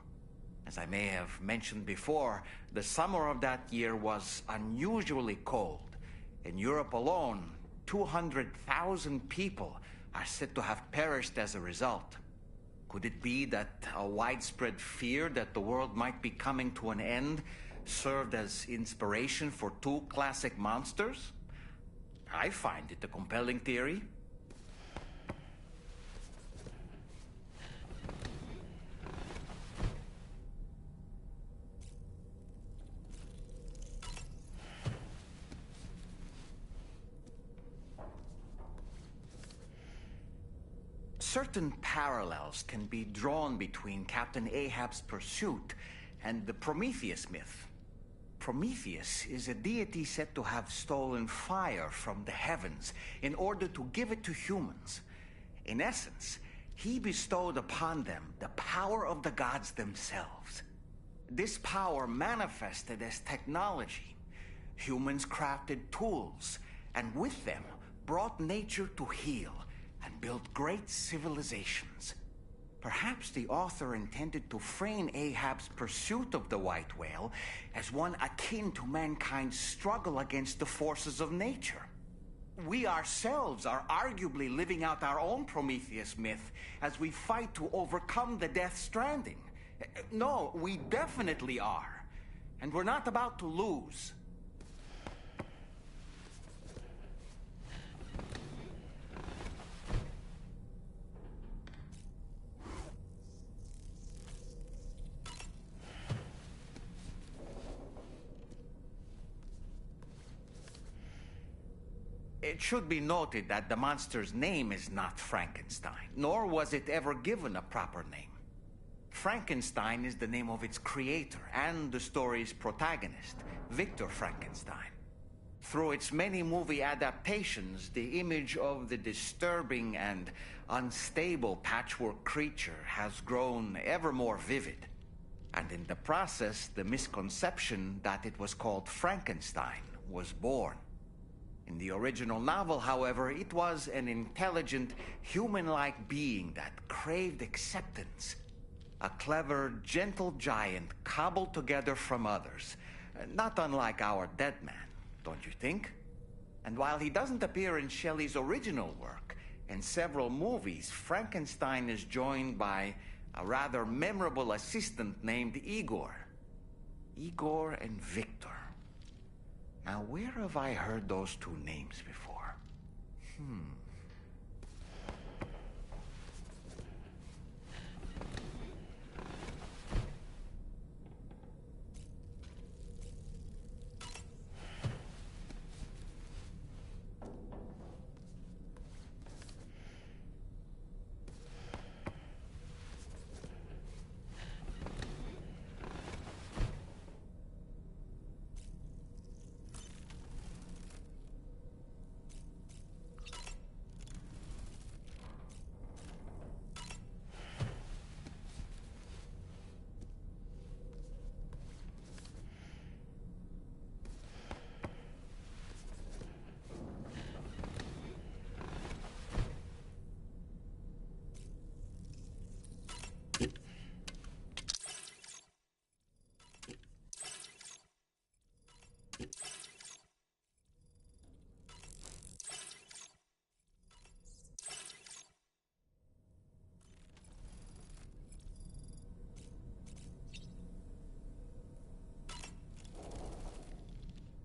As I may have mentioned before, the summer of that year was unusually cold. In Europe alone, 200,000 people are said to have perished as a result. Could it be that a widespread fear that the world might be coming to an end served as inspiration for two classic monsters? I find it a compelling theory. Certain parallels can be drawn between Captain Ahab's pursuit and the Prometheus myth. Prometheus is a deity said to have stolen fire from the heavens in order to give it to humans. In essence, he bestowed upon them the power of the gods themselves. This power manifested as technology. Humans crafted tools, and with them brought nature to heal and built great civilizations. Perhaps the author intended to frame Ahab's pursuit of the white whale as one akin to mankind's struggle against the forces of nature. We ourselves are arguably living out our own Prometheus myth as we fight to overcome the Death Stranding. No, we definitely are. And we're not about to lose. It should be noted that the monster's name is not Frankenstein, nor was it ever given a proper name. Frankenstein is the name of its creator and the story's protagonist, Victor Frankenstein. Through its many movie adaptations, the image of the disturbing and unstable patchwork creature has grown ever more vivid. And in the process, the misconception that it was called Frankenstein was born. In the original novel, however, it was an intelligent, human-like being that craved acceptance. A clever, gentle giant cobbled together from others. Not unlike our dead man, don't you think? And while he doesn't appear in Shelley's original work, in several movies, Frankenstein is joined by a rather memorable assistant named Igor. Igor and Victor. Now, where have I heard those two names before?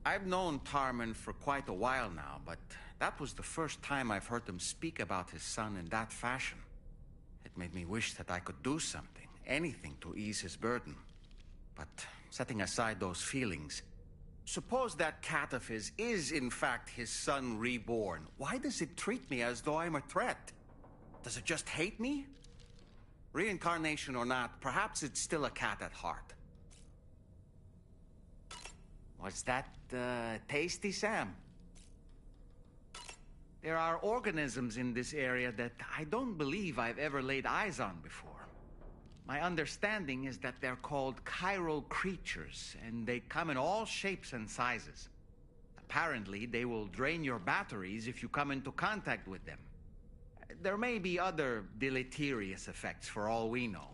I've known Tarman for quite a while now, but that was the first time I've heard him speak about his son in that fashion. It made me wish that I could do something, anything to ease his burden. But setting aside those feelings, suppose that cat of his is in fact his son reborn. Why does it treat me as though I'm a threat? Does it just hate me? Reincarnation or not, perhaps it's still a cat at heart. Was that tasty, Sam? There are organisms in this area that I don't believe I've ever laid eyes on before. My understanding is that they're called chiral creatures, and they come in all shapes and sizes. Apparently, they will drain your batteries if you come into contact with them. There may be other deleterious effects for all we know.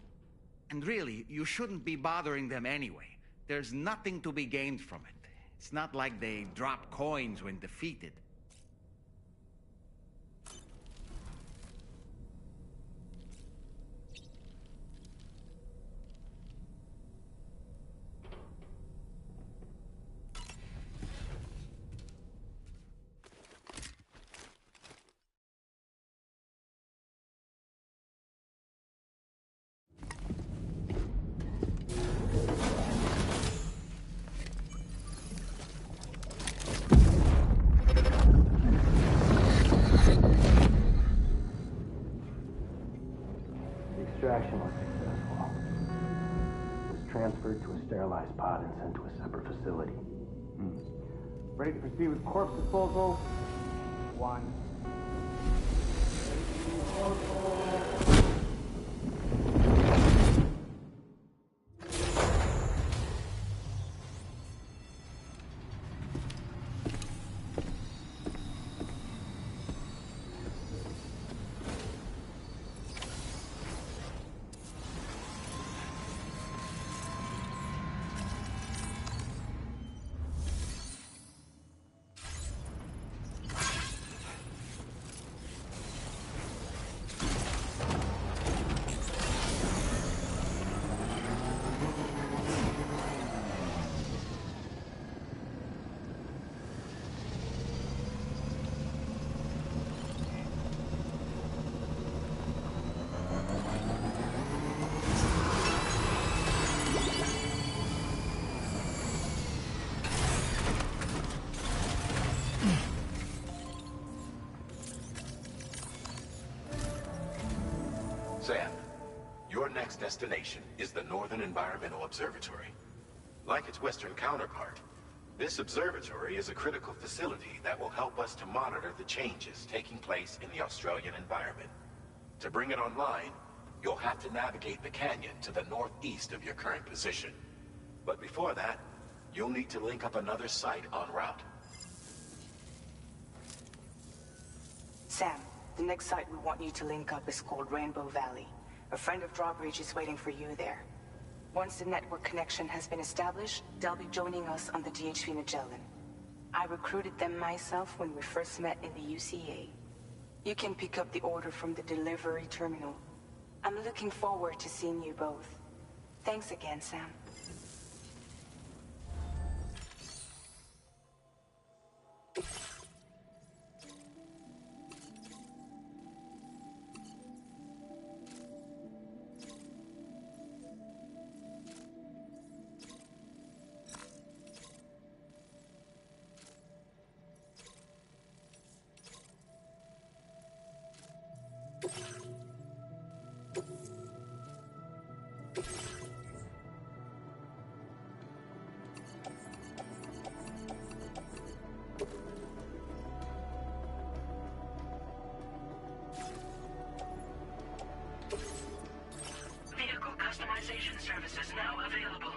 And really, you shouldn't be bothering them anyway. There's nothing to be gained from it. It's not like they drop coins when defeated. Extraction was successful. It was transferred to a sterilized pod and sent to a separate facility. Ready to proceed with corpse disposal? 1. Sam, your next destination is the Northern Environmental Observatory. Like its Western counterpart, this observatory is a critical facility that will help us to monitor the changes taking place in the Australian environment. To bring it online, you'll have to navigate the canyon to the northeast of your current position. But before that, you'll need to link up another site en route. Sam, the next site we want you to link up is called Rainbow Valley. A friend of Drawbridge is waiting for you there. Once the network connection has been established, they'll be joining us on the DHV Magellan. I recruited them myself when we first met in the UCA. You can pick up the order from the delivery terminal. I'm looking forward to seeing you both. Thanks again, Sam. Vehicle customization services now available.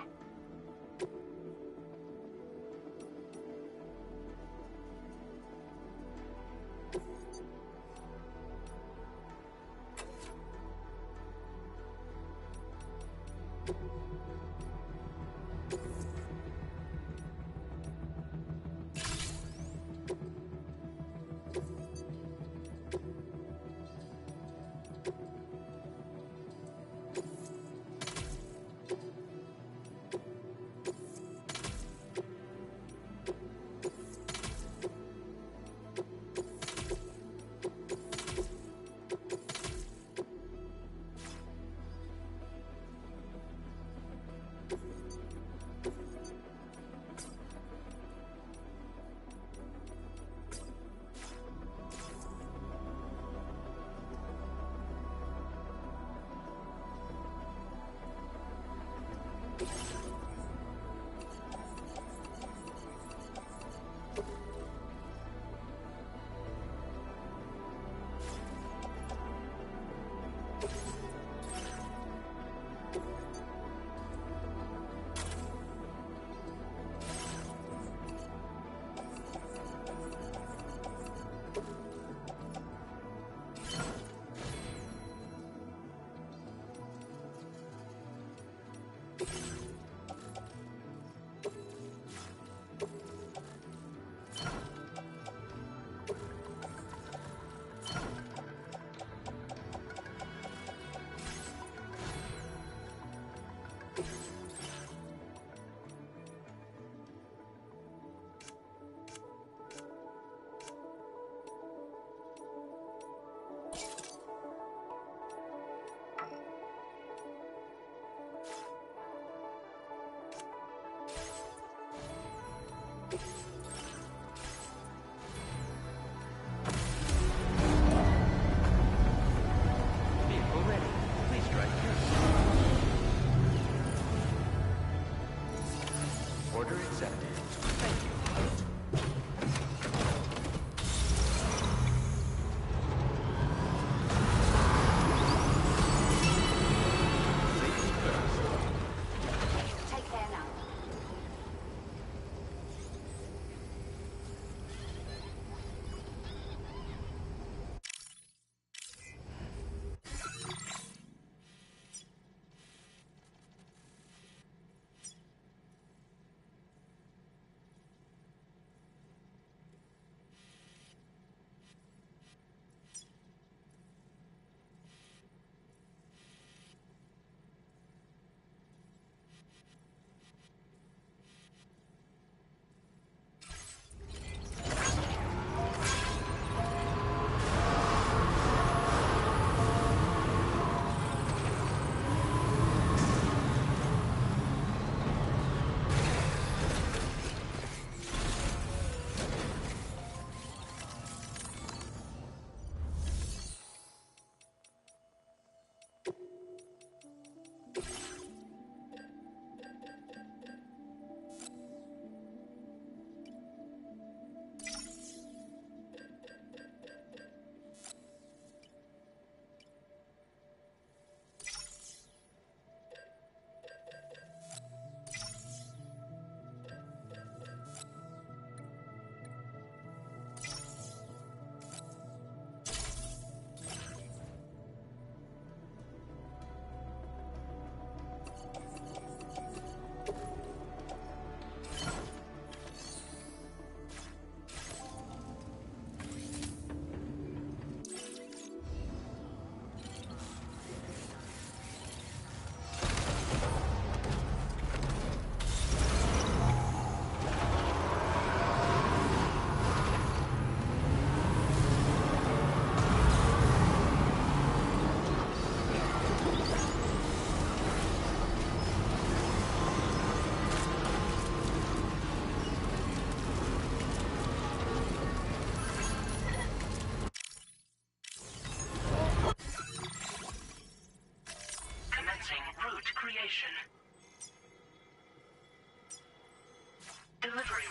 initiation. Delivery.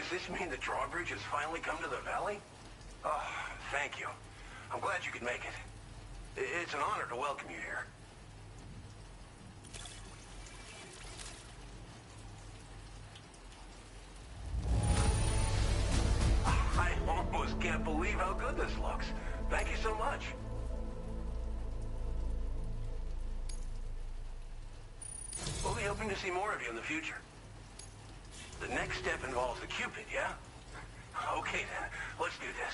Does this mean the drawbridge has finally come to the valley? Oh, thank you. I'm glad you could make it. It's an honor to welcome you here. I almost can't believe how good this looks. Thank you so much. We'll be hoping to see more of you in the future. The next step involves the Cupid, yeah? Okay then, let's do this.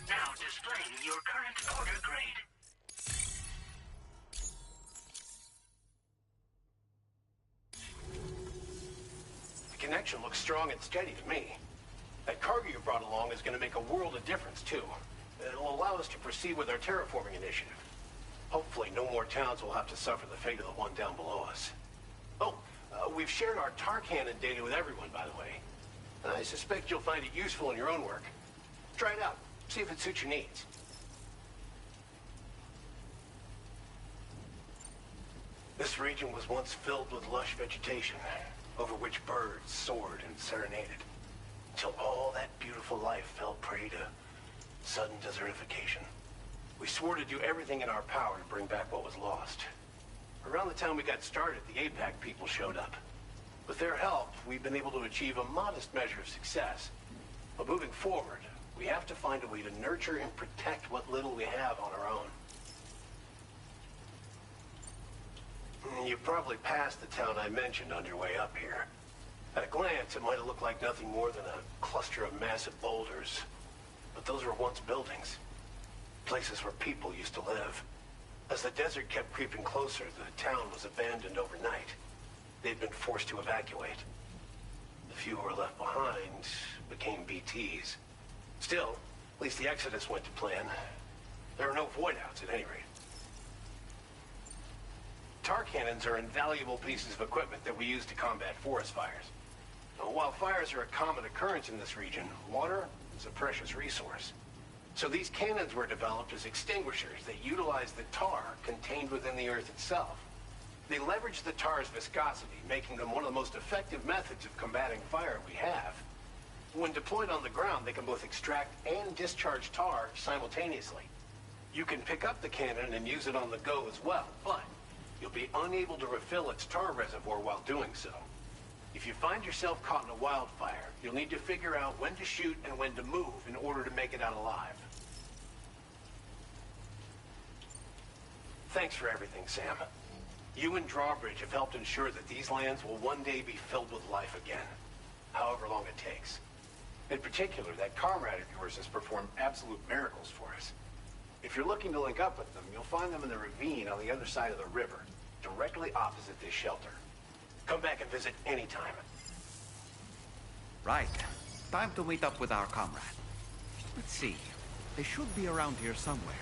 Now displaying your current order grade. The connection looks strong and steady to me. That cargo you brought along is going to make a world of difference, too. It'll allow us to proceed with our terraforming initiative. Hopefully, no more towns will have to suffer the fate of the one down below us. Oh, we've shared our tar cannon data with everyone, by the way. I suspect you'll find it useful in your own work. Try it out. See if it suits your needs. This region was once filled with lush vegetation, over which birds soared and serenaded, until all that beautiful life fell prey to sudden desertification. We swore to do everything in our power to bring back what was lost. Around the time we got started, the APAC people showed up. With their help, we've been able to achieve a modest measure of success. But moving forward, we have to find a way to nurture and protect what little we have on our own. You've probably passed the town I mentioned on your way up here. At a glance, it might have looked like nothing more than a cluster of massive boulders. But those were once buildings. Places where people used to live. As the desert kept creeping closer, the town was abandoned overnight. They'd been forced to evacuate. The few who were left behind became BTs. Still, at least the exodus went to plan. There are no void-outs at any rate. Tar cannons are invaluable pieces of equipment that we use to combat forest fires. While fires are a common occurrence in this region, water is a precious resource. So these cannons were developed as extinguishers that utilize the tar contained within the earth itself. They leverage the tar's viscosity, making them one of the most effective methods of combating fire we have. When deployed on the ground, they can both extract and discharge tar simultaneously. You can pick up the cannon and use it on the go as well, but you'll be unable to refill its tar reservoir while doing so. If you find yourself caught in a wildfire, you'll need to figure out when to shoot and when to move in order to make it out alive. Thanks for everything, Sam. You and Drawbridge have helped ensure that these lands will one day be filled with life again, however long it takes. In particular, that comrade of yours has performed absolute miracles for us. If you're looking to link up with them, you'll find them in the ravine on the other side of the river, directly opposite this shelter. Come back and visit anytime. Right. Time to meet up with our comrade. Let's see. They should be around here somewhere.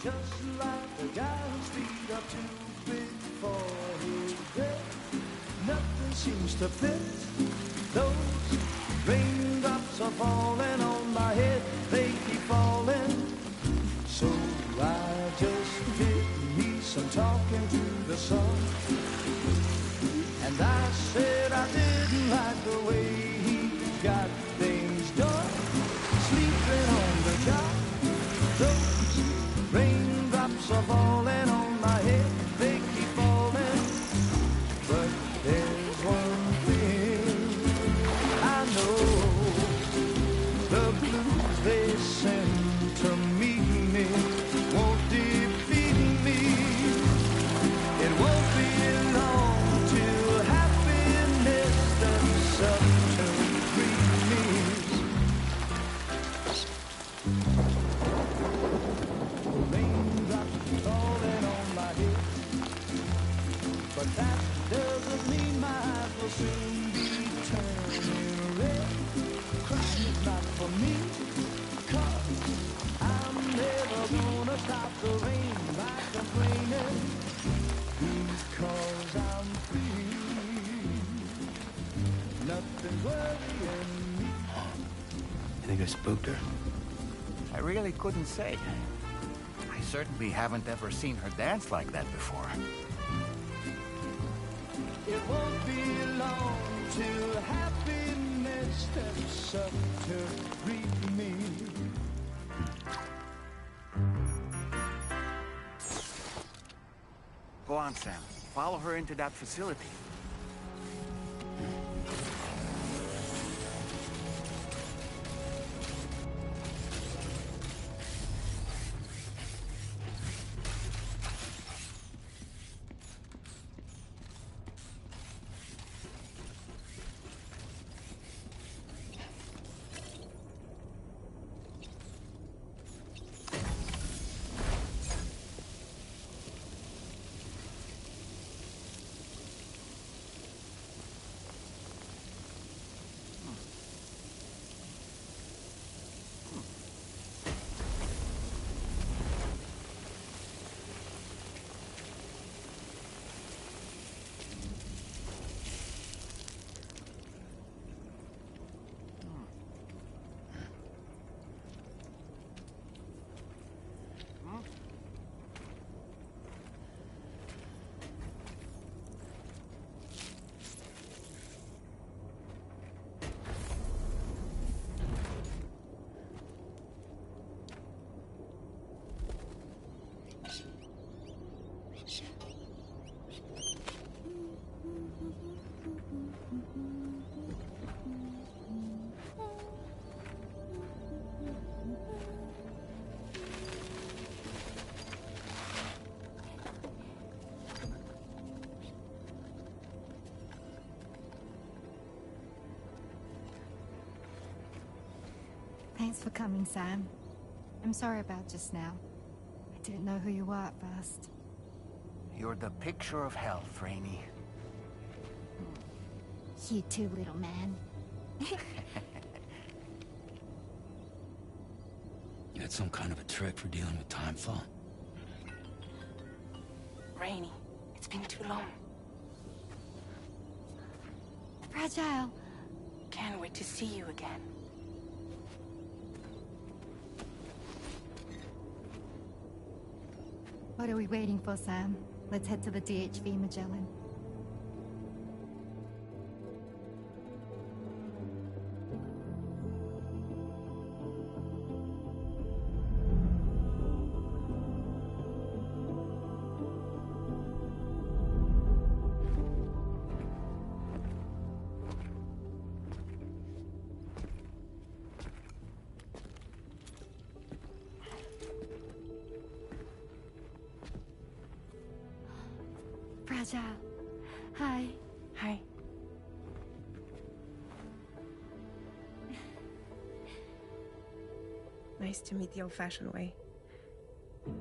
Just like the guy whose feet are too big for his bed. Nothing seems to fit. Those raindrops are falling on my head. They keep falling. So I just did me some talking to the sun. And I said I didn't like the way he got things done. Sleeping on the job. Those raindrops are falling on my head, they keep falling. But there's one thing I know, the blues they send to meet me won't defeat me. It won't be long till happiness steps up to greet me. Falling on my head, but that doesn't mean my eyes will soon be turning red. Crying is not for me, 'cause I'm never gonna stop the rain by complaining, because I'm free. Nothing's worrying me. You think I spooked her? I really couldn't say. I certainly haven't ever seen her dance like that before. It won't be long till happiness steps up to greet me. Go on, Sam. Follow her into that facility. Thanks for coming, Sam. I'm sorry about just now. I didn't know who you were at first. You're the picture of health, Rainey. You too, little man. You had some kind of a trick for dealing with time fall? Rainey, it's been too long. Fragile. Can't wait to see you again. What are we waiting for, Sam? Let's head to the DHV Magellan. Fragile. Hi. Hi. Nice to meet the old-fashioned way.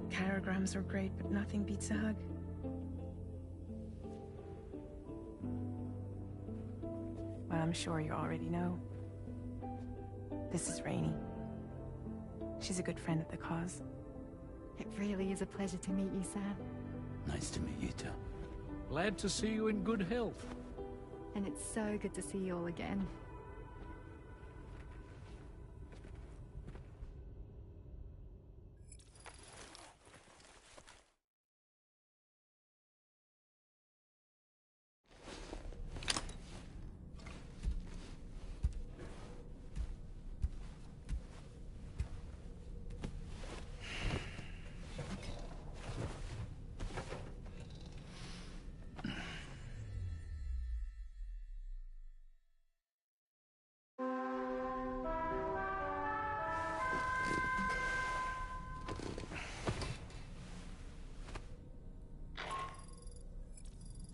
Chirograms are great, but nothing beats a hug. Well, I'm sure you already know. This is Rainey. She's a good friend of the cause. It really is a pleasure to meet you, Sam. Nice to meet you too. Glad to see you in good health. And it's so good to see you all again.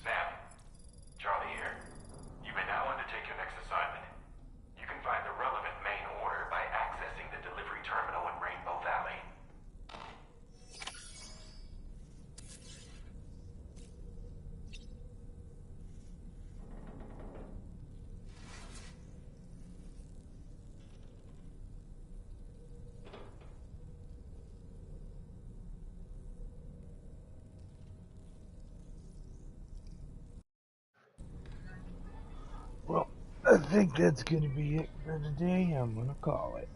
Sam, Charlie here. You may now undertake your next assignment. You can find the relevant main order by accessing the delivery terminal in Rainbow Valley. Well, I think that's gonna be it for today. I'm gonna call it.